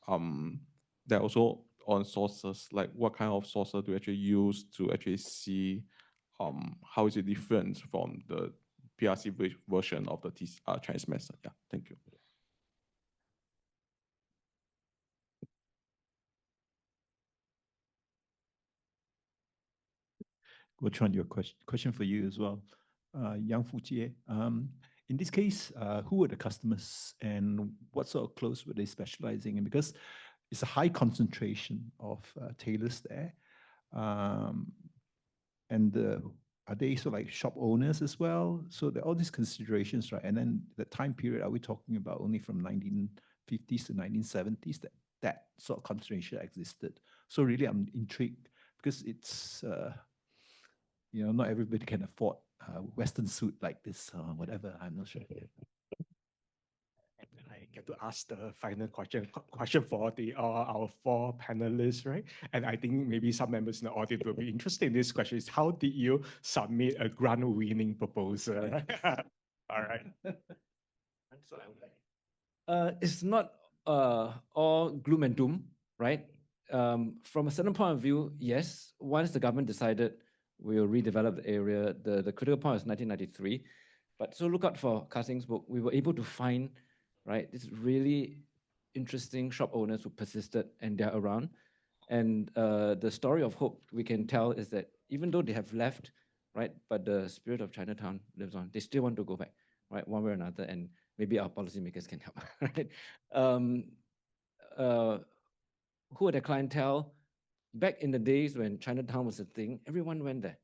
there are also on sources, like what kind of sources do you actually use to actually see how is it different from the PRC version of the Chinese medicine? Yeah, thank you. Guo-Quan, your question for you as well. Yang Fujie, in this case, who were the customers and what sort of clothes were they specializing in? Because it's a high concentration of tailors there. And are they sort of like shop owners as well? So there are all these considerations, right? And then the time period, are we talking about only from 1950s to 1970s that sort of concentration existed? So really, I'm intrigued because it's, not everybody can afford a Western suit like this or whatever. I'm not sure. I get to ask the final question for our four panelists, right? And I think maybe some members in the audience will be interested in this question: is how did you submit a grant-winning proposal? All right. It's not all gloom and doom, right? From a certain point of view, yes. Once the government decided we'll redevelop the area, the critical point was 1993. But so look out for Kasing's book. We were able to find, right, these really interesting shop owners who persisted and they're around. And the story of hope we can tell is that even though they have left, right, but the spirit of Chinatown lives on. They still want to go back, right, one way or another, and maybe our policymakers can help, right? Who are the clientele? Back in the days when Chinatown was a thing, everyone went there,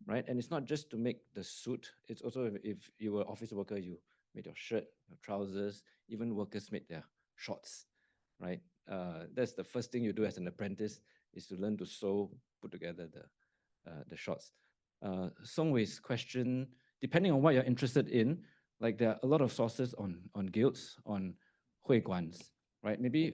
right? And it's not just to make the suit. It's also if you were an office worker, you made your shirt, your trousers, even workers made their shorts, right? That's the first thing you do as an apprentice, is to learn to sew, put together the shorts. Song Wei's question, depending on what you're interested in, like there are a lot of sources on guilds, on Guo-Quans, right? Maybe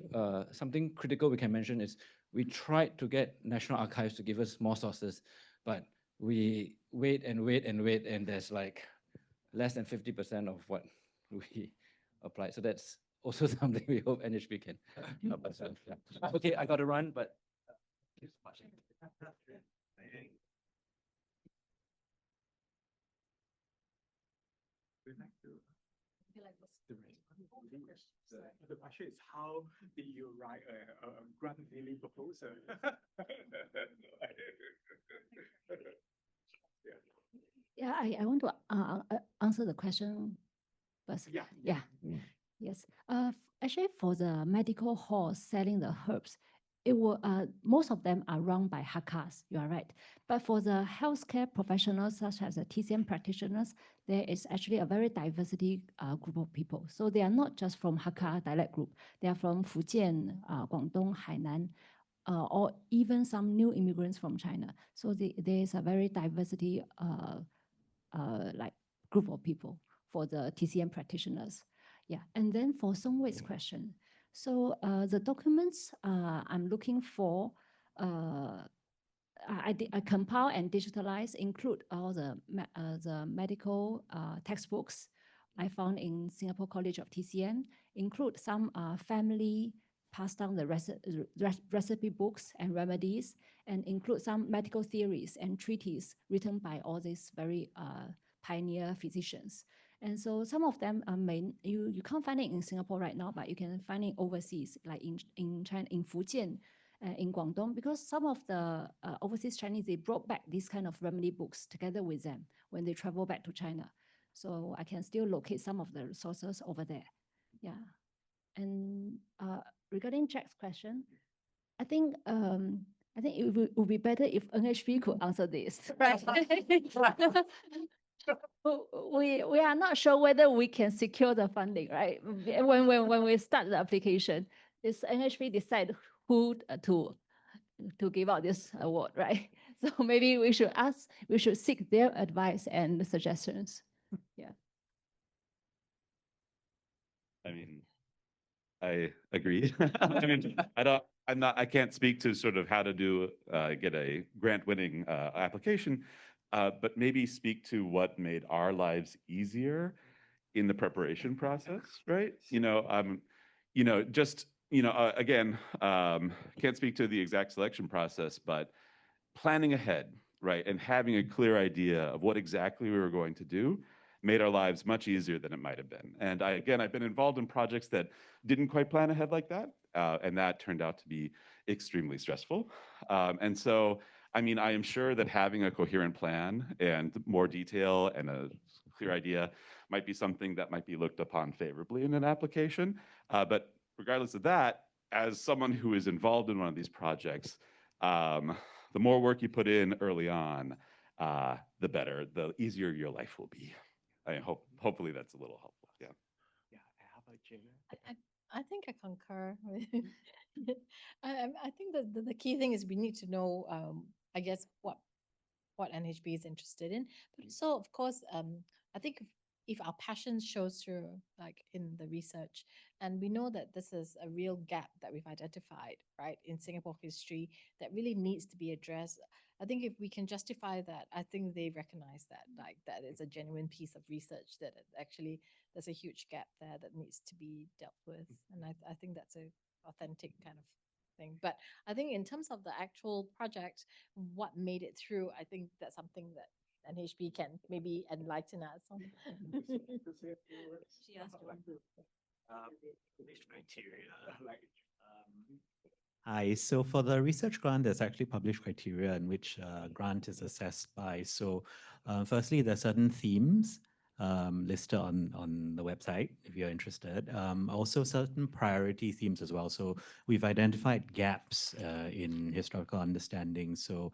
something critical we can mention is we tried to get National Archives to give us more sources, but we wait, and there's like less than 50% of what we applied. So that's also something we hope NHB can help us with. Yeah. Okay, I got to run, but The question is, how did you write a grant winning proposal? Yeah, I want to answer the question first. Yeah. Yes. Actually, for the medical halls selling the herbs, it will most of them are run by Hakas. You are right. But for the healthcare professionals, such as the TCM practitioners, there is actually a very diversity group of people. So they are not just from Hakka dialect group. They are from Fujian, Guangdong, Hainan, or even some new immigrants from China. So there is a very diversity like group of people for the TCM practitioners. Yeah, and then for Song Wei's question, so the documents I'm looking for, I compile and digitalize, include all the medical textbooks I found in Singapore College of TCM, include some family passed down the recipe books and remedies, and include some medical theories and treatises written by all these very pioneer physicians. And so some of them you can't find it in Singapore right now, but you can find it overseas, like in China, in Fujian, in Guangdong, because some of the overseas Chinese, they brought back these kind of remedy books together with them when they travel back to China. So I can still locate some of the resources over there. Yeah. And regarding Jack's question, I think it would be better if NHB could answer this. Right. We are not sure whether we can secure the funding, right? When we start the application, this NHB decide who to give out this award, right? So maybe we should seek their advice and suggestions. Yeah. I mean, I agree. I mean, I can't speak to sort of how to do get a grant-winning application, but maybe speak to what made our lives easier in the preparation process, right? Just again, can't speak to the exact selection process, but planning ahead, right, and having a clear idea of what exactly we were going to do made our lives much easier than it might have been. And I've been involved in projects that didn't quite plan ahead like that, and that turned out to be extremely stressful. And so, I mean, I am sure that having a coherent plan and more detail and a clear idea might be something that might be looked upon favorably in an application. But regardless of that, as someone who is involved in one of these projects, the more work you put in early on, the better, the easier your life will be. Hopefully that's a little helpful. Yeah. Yeah. How about Jinna? I think I concur with I think the key thing is we need to know, I guess, what NHB is interested in. But also, of course, I think if our passion shows through, like in the research, and we know that this is a real gap that we've identified, right, in Singapore history that really needs to be addressed. I think if we can justify that, I think they recognize that, like, that is a genuine piece of research, that actually there's a huge gap there that needs to be dealt with. And I think that's a authentic kind of thing. But I think in terms of the actual project, what made it through, I think that's something that NHB can maybe enlighten us on. She asked Published criteria. Hi, so for the research grant, there's actually published criteria in which grant is assessed by. So firstly, there are certain themes listed on the website, if you're interested. Also certain priority themes as well. So we've identified gaps in historical understanding. So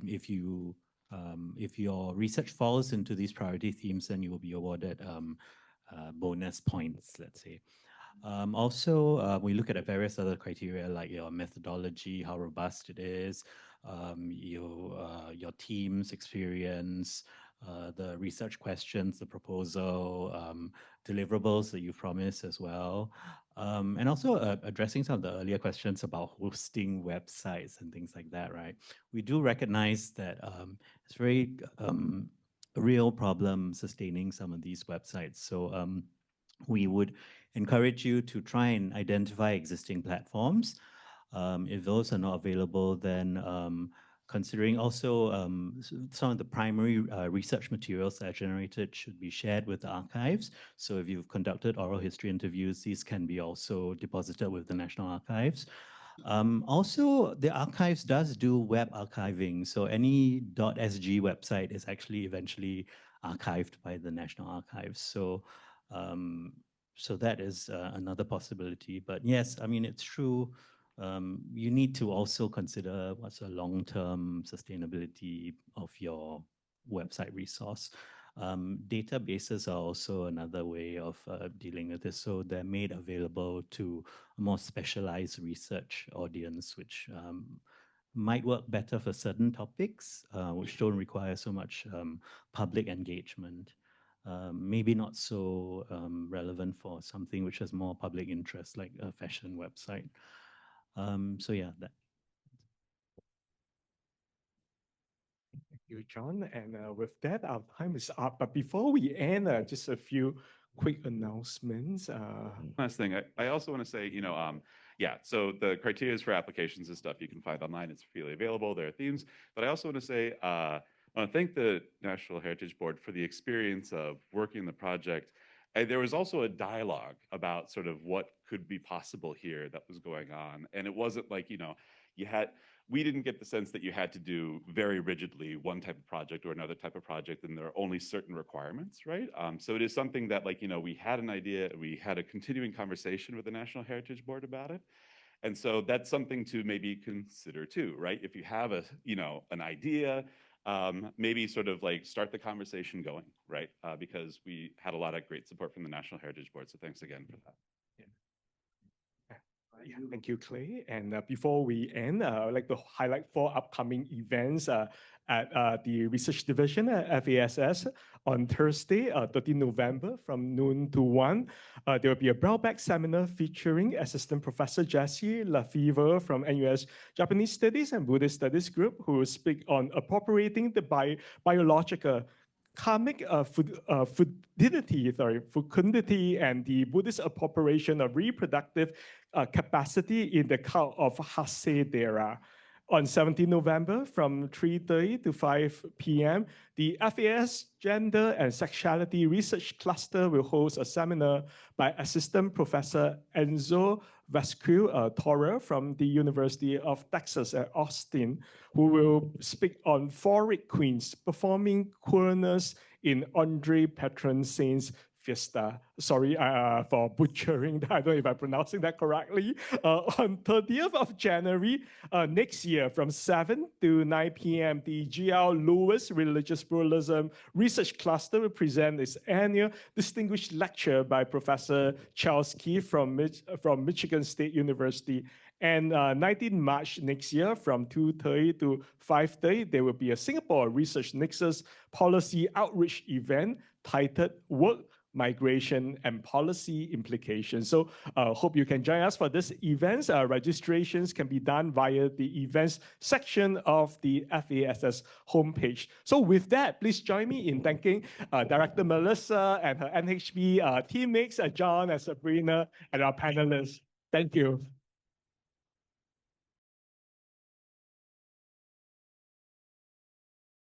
if your research falls into these priority themes, then you will be awarded bonus points, let's say. Also, we look at various other criteria like your methodology, how robust it is, your team's experience, the research questions, the proposal, deliverables that you promise as well. And also addressing some of the earlier questions about hosting websites and things like that, right? We do recognize that it's very real problem sustaining some of these websites. So we would encourage you to try and identify existing platforms. If those are not available, then considering also some of the primary research materials that are generated should be shared with the archives. So if you've conducted oral history interviews, these can be also deposited with the National Archives. Also, the archives does do web archiving. So any .sg website is actually eventually archived by the National Archives. So, so that is another possibility. But yes, I mean, it's true. You need to also consider what's the long-term sustainability of your website resource. Databases are also another way of dealing with this. So they're made available to a more specialized research audience, which might work better for certain topics, which don't require so much public engagement. Maybe not so relevant for something which has more public interest, like a fashion website. So yeah, that. Thank you, John. And with that, our time is up. But before we end, just a few quick announcements. Last thing, I also want to say, yeah, so the criteria for applications and stuff you can find online. It's freely available. There are themes. But I also want to say, I want to thank the National Heritage Board for the experience of working the project. There was also a dialogue about sort of what could be possible here that was going on. And it wasn't like, we didn't get the sense that you had to do very rigidly one type of project or another type of project, and there are only certain requirements, right? So it is something that, like, we had an idea, we had a continuing conversation with the National Heritage Board about it. And so that's something to maybe consider too, right? If you have an idea, maybe sort of like start the conversation going, right? Because we had a lot of great support from the National Heritage Board. So thanks again for that. Yeah, thank you, Clay. And before we end, I'd like to highlight 4 upcoming events at the Research Division at FASS on Thursday, 13 November from noon to 1. There will be a Brownback seminar featuring Assistant Professor Jessie Lefevre from NUS Japanese Studies and Buddhist Studies Group, who will speak on appropriating the biological karmic fecundity and the Buddhist appropriation of reproductive capacity in the cult of Hasedera. On 17 November from 3:30 to 5 p.m., the FAS Gender and Sexuality Research Cluster will host a seminar by Assistant Professor Enzo Vasquez-Torre from the University of Texas at Austin, who will speak on Foreign Queens performing queerness in Andre Patron Saint's Fiesta. Sorry for butchering that. I don't know if I'm pronouncing that correctly. On 30th of January next year from 7 to 9 p.m., the G.L. Lewis Religious Pluralism Research Cluster will present its annual distinguished lecture by Professor Charles Keith from Michigan State University. And 19 March next year from 2:30 to 5:30, there will be a Singapore Research Nexus policy outreach event titled Work, Migration and Policy Implications. So hope you can join us for this event. Registrations can be done via the events section of the FASS homepage. So with that, please join me in thanking Director Melissa and her NHB teammates, John and Sabrina, and our panelists. Thank you.